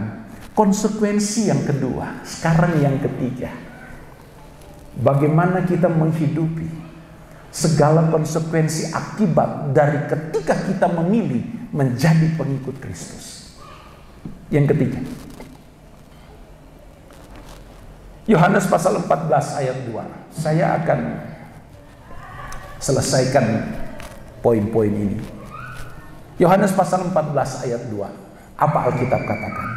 konsekuensi yang kedua, sekarang yang ketiga. Bagaimana kita menghidupi segala konsekuensi akibat dari ketika kita memilih menjadi pengikut Kristus. Yang ketiga, Yohanes pasal 14 ayat 2. Saya akan selesaikan poin-poin ini. Yohanes pasal 14 ayat 2. Apa Alkitab katakan?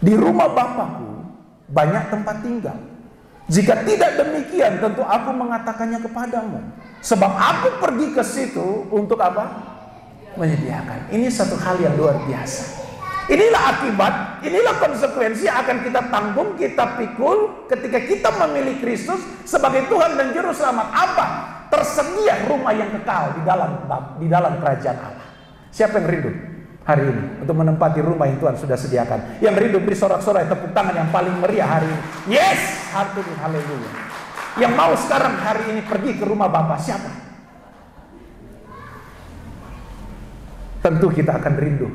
Di rumah Bapakku banyak tempat tinggal. Jika tidak demikian, tentu aku mengatakannya kepadamu. Sebab aku pergi ke situ untuk apa? Menyediakan. Ini satu hal yang luar biasa. Inilah akibat, inilah konsekuensi yang akan kita tanggung, kita pikul ketika kita memilih Kristus sebagai Tuhan dan Juru Selamat. Apa? Tersedia rumah yang kekal di dalam kerajaan Allah. Siapa yang rindu hari ini untuk menempati rumah yang Tuhan sudah sediakan? Yang rindu beri sorak-sorai tepuk tangan yang paling meriah hari ini. Yes, haleluya. Yang mau sekarang hari ini pergi ke rumah Bapa, siapa? Tentu kita akan rindu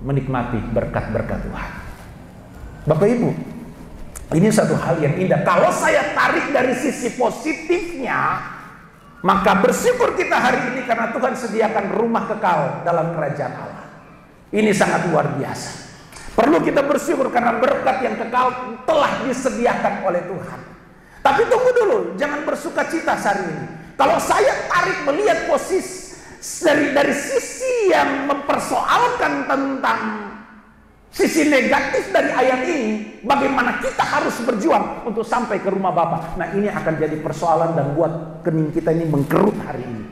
menikmati berkat-berkat Tuhan. Bapak Ibu, ini satu hal yang indah. Kalau saya tarik dari sisi positifnya, maka bersyukur kita hari ini karena Tuhan sediakan rumah kekal dalam kerajaan Allah. Ini sangat luar biasa. Perlu kita bersyukur karena berkat yang kekal telah disediakan oleh Tuhan. Tapi tunggu dulu, jangan bersuka cita hari ini. Kalau saya tarik melihat posisi dari sisi yang mempersoalkan tentang sisi negatif dari ayat ini, bagaimana kita harus berjuang untuk sampai ke rumah Bapa. Nah, ini akan jadi persoalan dan buat kening kita ini mengkerut hari ini.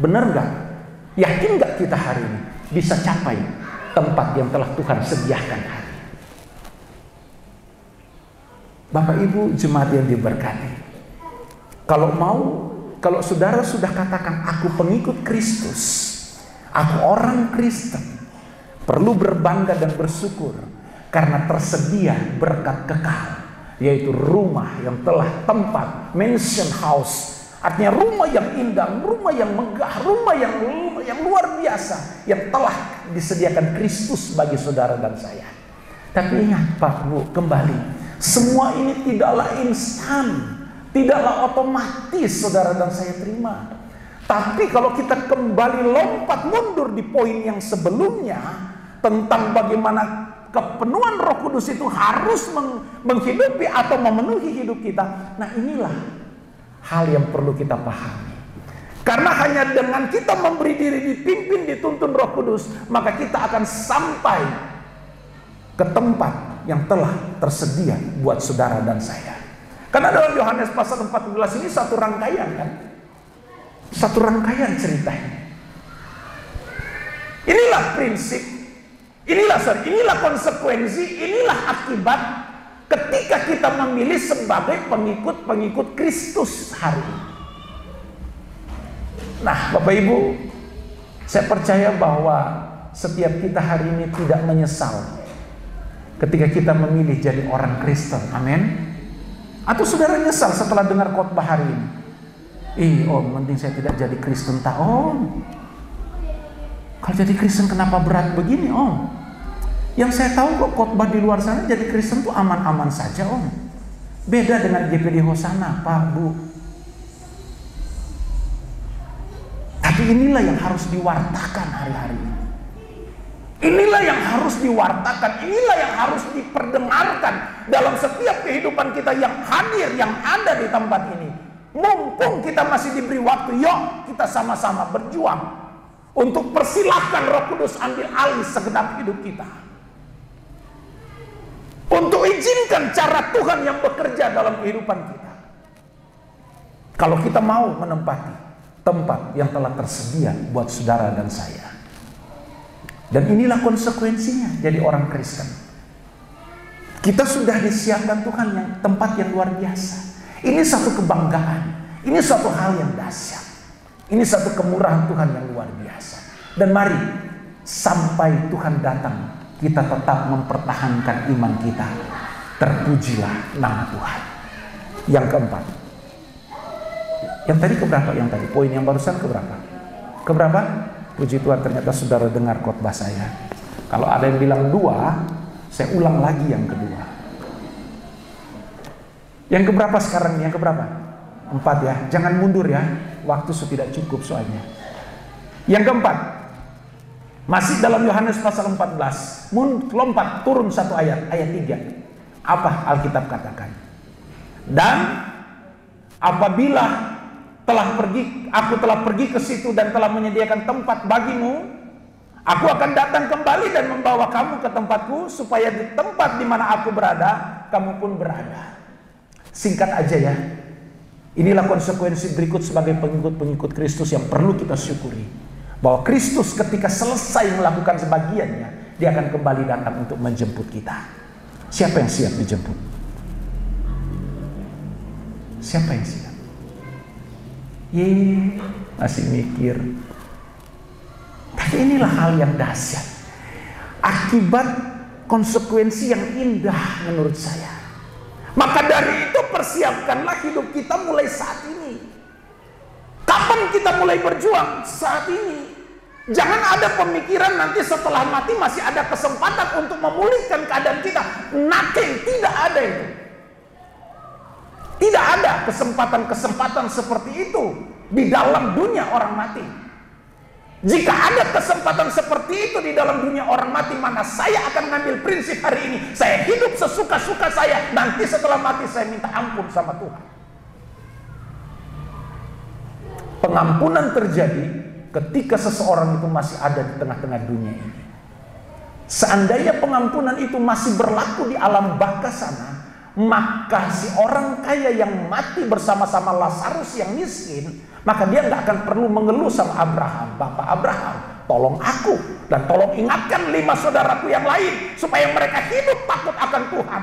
Benar nggak? Yakin nggak kita hari ini bisa capai tempat yang telah Tuhan sediakan hari? Bapak Ibu jemaat yang diberkati, kalau saudara sudah katakan aku pengikut Kristus, aku orang Kristen, perlu berbangga dan bersyukur karena tersedia berkat kekal, yaitu rumah yang telah tempat, mansion house, artinya rumah yang indah, rumah yang megah, rumah yang luar biasa, yang telah disediakan Kristus bagi saudara dan saya. Tapi ingat Pak Bu, kembali, semua ini tidaklah instan, tidaklah otomatis saudara dan saya terima. Tapi kalau kita kembali lompat mundur di poin yang sebelumnya tentang bagaimana kepenuhan Roh Kudus itu harus menghidupi atau memenuhi hidup kita. Nah, inilah hal yang perlu kita pahami. Karena hanya dengan kita memberi diri dipimpin, dituntun Roh Kudus, maka kita akan sampai ke tempat yang telah tersedia buat saudara dan saya. Karena dalam Yohanes pasal 14 ini satu rangkaian kan? Satu rangkaian ceritanya. Inilah prinsip, inilah konsekuensi, inilah akibat ketika kita memilih sebagai pengikut-pengikut Kristus hari ini. Nah, Bapak Ibu, saya percaya bahwa setiap kita hari ini tidak menyesal ketika kita memilih jadi orang Kristen. Amin. Atau saudara nyesal setelah dengar khotbah hari ini? Om, mending saya tidak jadi Kristen tak, Om. Kalau jadi Kristen kenapa berat begini, Om? Yang saya tahu kok khotbah di luar sana jadi Kristen tuh aman-aman saja, Om. Beda dengan GPD Hosana, Pak, Bu. Tapi inilah yang harus diwartakan hari-hari ini. Inilah yang harus diwartakan, inilah yang harus diperdengarkan dalam setiap kehidupan kita yang hadir, yang ada di tempat ini. Mumpung kita masih diberi waktu, yuk kita sama-sama berjuang untuk persilahkan Roh Kudus ambil alih segenap hidup kita. Untuk izinkan cara Tuhan yang bekerja dalam kehidupan kita. Kalau kita mau menempati tempat yang telah tersedia buat saudara dan saya. Dan inilah konsekuensinya jadi orang Kristen. Kita sudah disiapkan Tuhan yang tempat yang luar biasa. Ini satu kebanggaan, ini satu hal yang dahsyat. Ini satu kemurahan Tuhan yang luar biasa. Dan mari sampai Tuhan datang, kita tetap mempertahankan iman kita. Terpujilah nama Tuhan. Yang keempat. Yang tadi keberapa? Yang tadi poin yang barusan keberapa? Keberapa? Puji Tuhan, ternyata saudara dengar khotbah saya. Kalau ada yang bilang 2, saya ulang lagi yang kedua. Yang keberapa sekarang? Yang keberapa? 4 ya. Jangan mundur ya. Waktu sudah tidak cukup soalnya. Yang keempat. Masih dalam Yohanes pasal 14. Lompat turun 1 ayat. Ayat 3. Apa Alkitab katakan? Dan apabila aku telah pergi ke situ dan telah menyediakan tempat bagimu, aku akan datang kembali dan membawa kamu ke tempatku, supaya di tempat di mana aku berada, kamu pun berada. Singkat aja ya. Inilah konsekuensi berikut sebagai pengikut-pengikut Kristus yang perlu kita syukuri. Bahwa Kristus ketika selesai melakukan sebagiannya, dia akan kembali datang untuk menjemput kita. Siapa yang siap dijemput? Siapa yang siap? Masih mikir. Tapi inilah hal yang dahsyat. Akibat konsekuensi yang indah menurut saya. Maka dari itu persiapkanlah hidup kita mulai saat ini. Kapan kita mulai berjuang? Saat ini. Jangan ada pemikiran nanti setelah mati masih ada kesempatan untuk memulihkan keadaan kita. Nothing, tidak ada itu. Tidak ada kesempatan-kesempatan seperti itu di dalam dunia orang mati. Jika ada kesempatan seperti itu di dalam dunia orang mati, mana saya akan ngambil prinsip hari ini. Saya hidup sesuka-suka saya. Nanti setelah mati saya minta ampun sama Tuhan. Pengampunan terjadi ketika seseorang itu masih ada di tengah-tengah dunia ini. Seandainya pengampunan itu masih berlaku di alam baka sana, maka si orang kaya yang mati bersama-sama Lazarus yang miskin, maka dia nggak akan perlu mengeluh sama Abraham. Bapak Abraham, tolong aku dan tolong ingatkan 5 saudaraku yang lain supaya mereka hidup takut akan Tuhan.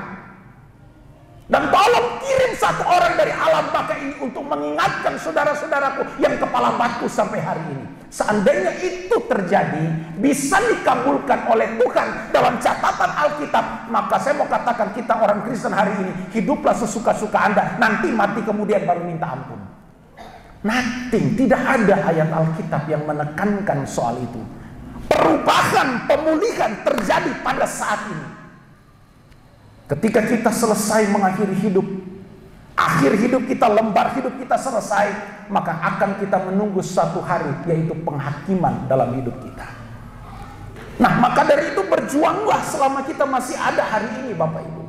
Dan tolong kirim 1 orang dari alam baka ini untuk mengingatkan saudara-saudaraku yang kepala batu sampai hari ini. Seandainya itu terjadi, bisa dikabulkan oleh Tuhan dalam catatan Alkitab, maka saya mau katakan kita orang Kristen hari ini, hiduplah sesuka-suka Anda, nanti mati kemudian baru minta ampun. Nothing, tidak ada ayat Alkitab yang menekankan soal itu. Perubahan, pemulihan terjadi pada saat ini. Ketika kita selesai mengakhiri hidup, akhir hidup kita, lembar hidup kita selesai, maka akan kita menunggu satu hari, yaitu penghakiman dalam hidup kita. Nah, maka dari itu berjuanglah selama kita masih ada hari ini, Bapak Ibu.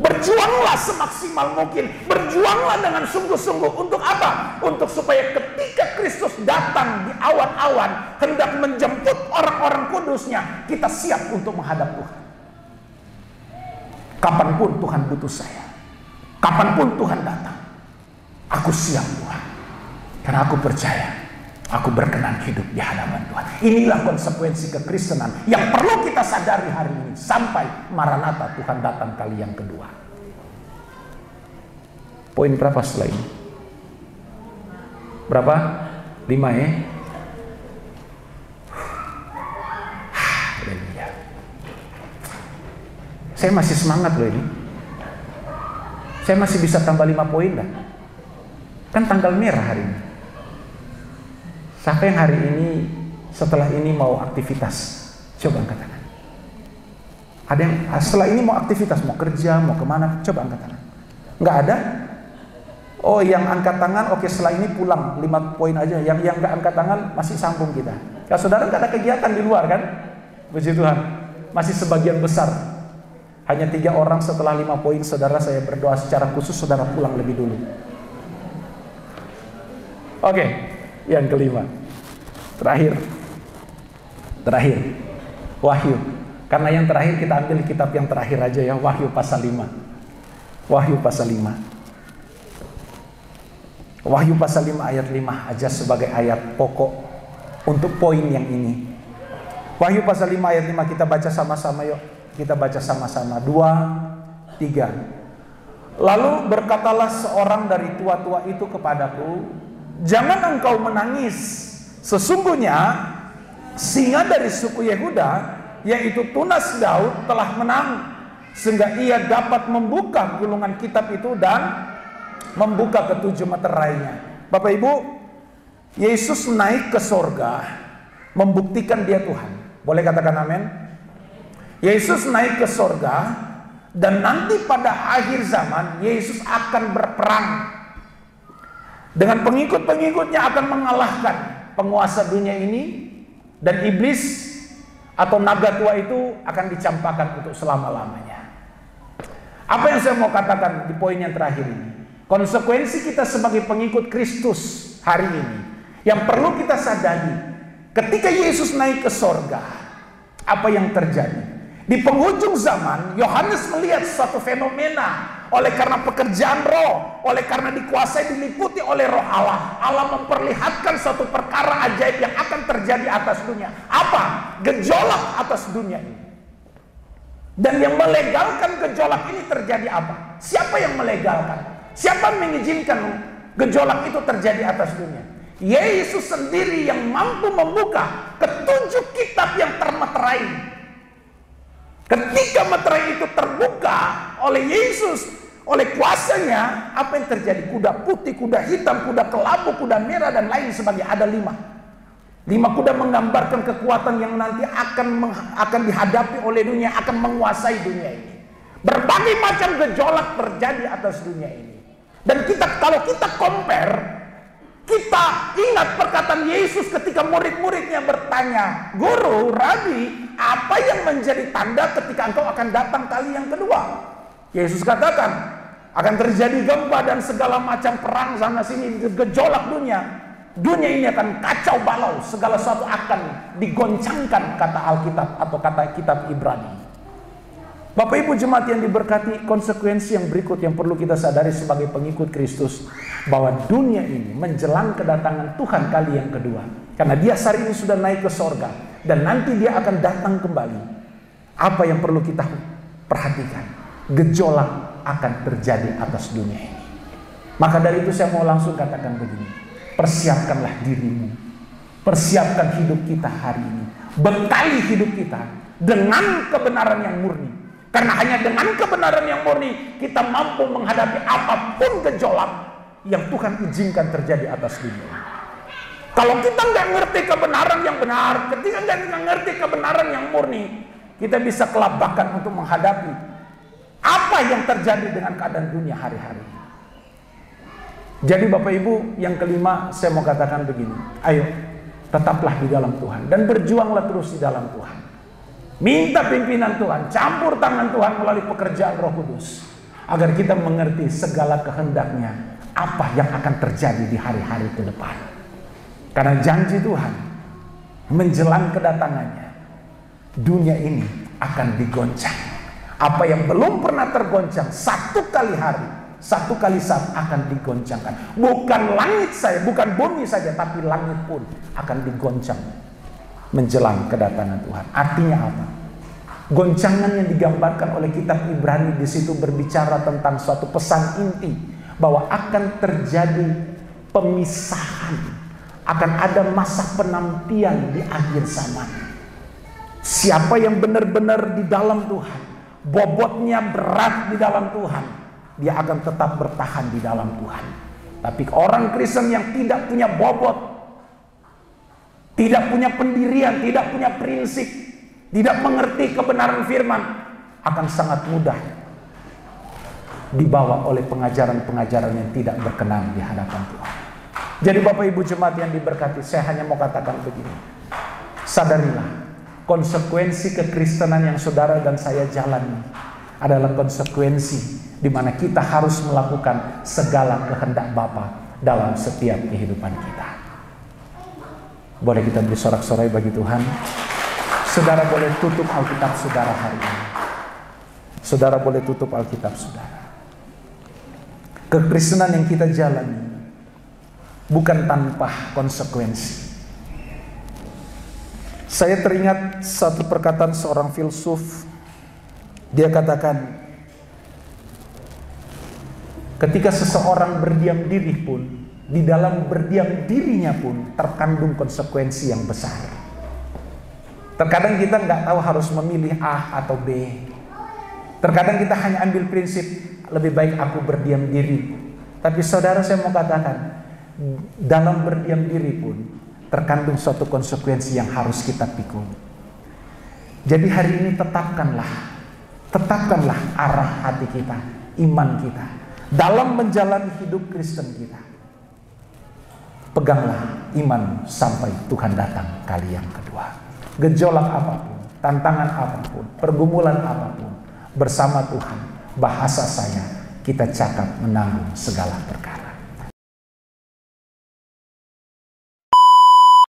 Berjuanglah semaksimal mungkin, berjuanglah dengan sungguh-sungguh. Untuk apa? Untuk supaya ketika Kristus datang di awan-awan, hendak menjemput orang-orang kudusnya, kita siap untuk menghadap Tuhan. Kapanpun Tuhan butuh saya, kapanpun Tuhan datang, aku siap Tuhan. Karena aku percaya, aku berkenan hidup di hadapan Tuhan. Inilah konsekuensi kekristenan yang perlu kita sadari hari ini. Sampai Maranatha, Tuhan datang kali yang kedua. Poin berapa setelah ini? Berapa? 5 ya? Saya masih semangat loh ini. Saya masih bisa tambah 5 poin dah. Kan tanggal merah hari ini. Siapa yang hari ini setelah ini mau aktivitas? Coba angkat tangan. Ada yang setelah ini mau aktivitas, mau kerja, mau kemana? Coba angkat tangan. Nggak ada? Oh, yang angkat tangan, oke, setelah ini pulang 5 poin aja. Yang nggak angkat tangan masih sambung kita. Ya saudara nggak ada kegiatan di luar kan? Puji Tuhan. Masih sebagian besar. Hanya 3 orang setelah 5 poin, saudara, saya berdoa secara khusus saudara pulang lebih dulu. Oke, yang kelima. Terakhir. Wahyu. Karena yang terakhir kita ambil kitab yang terakhir aja ya, Wahyu pasal 5. Wahyu pasal 5. Wahyu pasal 5 ayat 5 aja sebagai ayat pokok untuk poin yang ini. Wahyu pasal 5 ayat 5 kita baca sama-sama yuk. Kita baca sama-sama. 2, 3. Lalu berkatalah seorang dari tua-tua itu kepadaku, jangan engkau menangis. Sesungguhnya singa dari suku Yehuda, yaitu tunas Daud, telah menang, sehingga ia dapat membuka gulungan kitab itu dan membuka ke-7 meterainya. Bapak Ibu, Yesus naik ke sorga, membuktikan dia Tuhan. Boleh katakan amin? Yesus naik ke sorga, dan nanti pada akhir zaman Yesus akan berperang dengan pengikut-pengikutnya, akan mengalahkan penguasa dunia ini, dan iblis atau naga tua itu akan dicampakkan untuk selama-lamanya. Apa yang saya mau katakan di poin yang terakhir ini? Konsekuensi kita sebagai pengikut Kristus hari ini yang perlu kita sadari, ketika Yesus naik ke sorga, apa yang terjadi? Di penghujung zaman, Yohanes melihat suatu fenomena. Oleh karena pekerjaan roh, oleh karena dikuasai, diliputi oleh roh Allah, Allah memperlihatkan suatu perkara ajaib yang akan terjadi atas dunia. Apa? Gejolak atas dunia ini. Dan yang melegalkan gejolak ini terjadi apa? Siapa yang melegalkan? Siapa yang mengizinkan gejolak itu terjadi atas dunia? Yesus sendiri yang mampu membuka ke-7 kitab yang termeterai. Ketika meterai itu terbuka oleh Yesus, oleh kuasanya, apa yang terjadi? Kuda putih, kuda hitam, kuda kelabu, kuda merah, dan lain sebagainya. Ada 5. 5 kuda menggambarkan kekuatan yang nanti akan dihadapi oleh dunia, akan menguasai dunia ini. Berbagai macam gejolak terjadi atas dunia ini. Dan kalau kita compare, kita ingat perkataan Yesus ketika murid-muridnya bertanya, Guru, Rabi, apa yang menjadi tanda ketika engkau akan datang kali yang kedua? Yesus katakan, akan terjadi gempa dan segala macam perang sana sini, gejolak dunia. Dunia ini akan kacau balau, segala sesuatu akan digoncangkan, kata Alkitab atau kata kitab Ibrani. Bapak Ibu jemaat yang diberkati, konsekuensi yang berikut yang perlu kita sadari sebagai pengikut Kristus, bahwa dunia ini menjelang kedatangan Tuhan kali yang kedua. Karena dia hari ini sudah naik ke sorga, dan nanti dia akan datang kembali. Apa yang perlu kita perhatikan? Gejolak akan terjadi atas dunia ini. Maka dari itu saya mau langsung katakan begini, persiapkanlah dirimu, persiapkan hidup kita hari ini, bekali hidup kita dengan kebenaran yang murni. Karena hanya dengan kebenaran yang murni kita mampu menghadapi apapun gejolak yang Tuhan izinkan terjadi atas dunia. Kalau kita nggak ngerti kebenaran yang benar, ketika nggak ngerti kebenaran yang murni, kita bisa kelabakan untuk menghadapi apa yang terjadi dengan keadaan dunia hari-hari. Jadi Bapak Ibu, yang kelima saya mau katakan begini, ayo tetaplah di dalam Tuhan dan berjuanglah terus di dalam Tuhan. Minta pimpinan Tuhan, campur tangan Tuhan melalui pekerjaan Roh Kudus, agar kita mengerti segala kehendaknya, apa yang akan terjadi di hari-hari ke depan. Karena janji Tuhan, menjelang kedatangannya, dunia ini akan digoncang. Apa yang belum pernah tergoncang, 1 kali hari, 1 kali saat akan digoncangkan. Bukan langit saja, bukan bumi saja, tapi langit pun akan digoncang menjelang kedatangan Tuhan. Artinya apa? Goncangan yang digambarkan oleh kitab Ibrani di situ berbicara tentang suatu pesan inti, bahwa akan terjadi pemisahan, akan ada masa penantian di akhir zaman. Siapa yang benar-benar di dalam Tuhan, bobotnya berat di dalam Tuhan, dia akan tetap bertahan di dalam Tuhan. Tapi orang Kristen yang tidak punya bobot, tidak punya pendirian, tidak punya prinsip, tidak mengerti kebenaran firman, akan sangat mudah dibawa oleh pengajaran-pengajaran yang tidak berkenan di hadapan Tuhan. Jadi Bapak Ibu jemaat yang diberkati, saya hanya mau katakan begini. Sadarilah, konsekuensi kekristenan yang saudara dan saya jalani adalah konsekuensi di mana kita harus melakukan segala kehendak Bapa dalam setiap kehidupan kita. Boleh kita beri sorak-sorai bagi Tuhan? Saudara boleh tutup Alkitab saudara hari ini. Saudara boleh tutup Alkitab saudara. Kekristenan yang kita jalani bukan tanpa konsekuensi. Saya teringat satu perkataan seorang filsuf. Dia katakan, ketika seseorang berdiam diri pun, di dalam berdiam dirinya pun terkandung konsekuensi yang besar. Terkadang kita nggak tahu harus memilih A atau B. Terkadang kita hanya ambil prinsip, lebih baik aku berdiam diri. Tapi saudara, saya mau katakan, dalam berdiam diri pun terkandung suatu konsekuensi yang harus kita pikul. Jadi hari ini tetapkanlah arah hati kita, iman kita dalam menjalani hidup Kristen kita. Peganglah iman sampai Tuhan datang kali yang kedua. Gejolak apapun, tantangan apapun, pergumulan apapun, bersama Tuhan, bahasa saya, kita cakap menanggung segala perkara.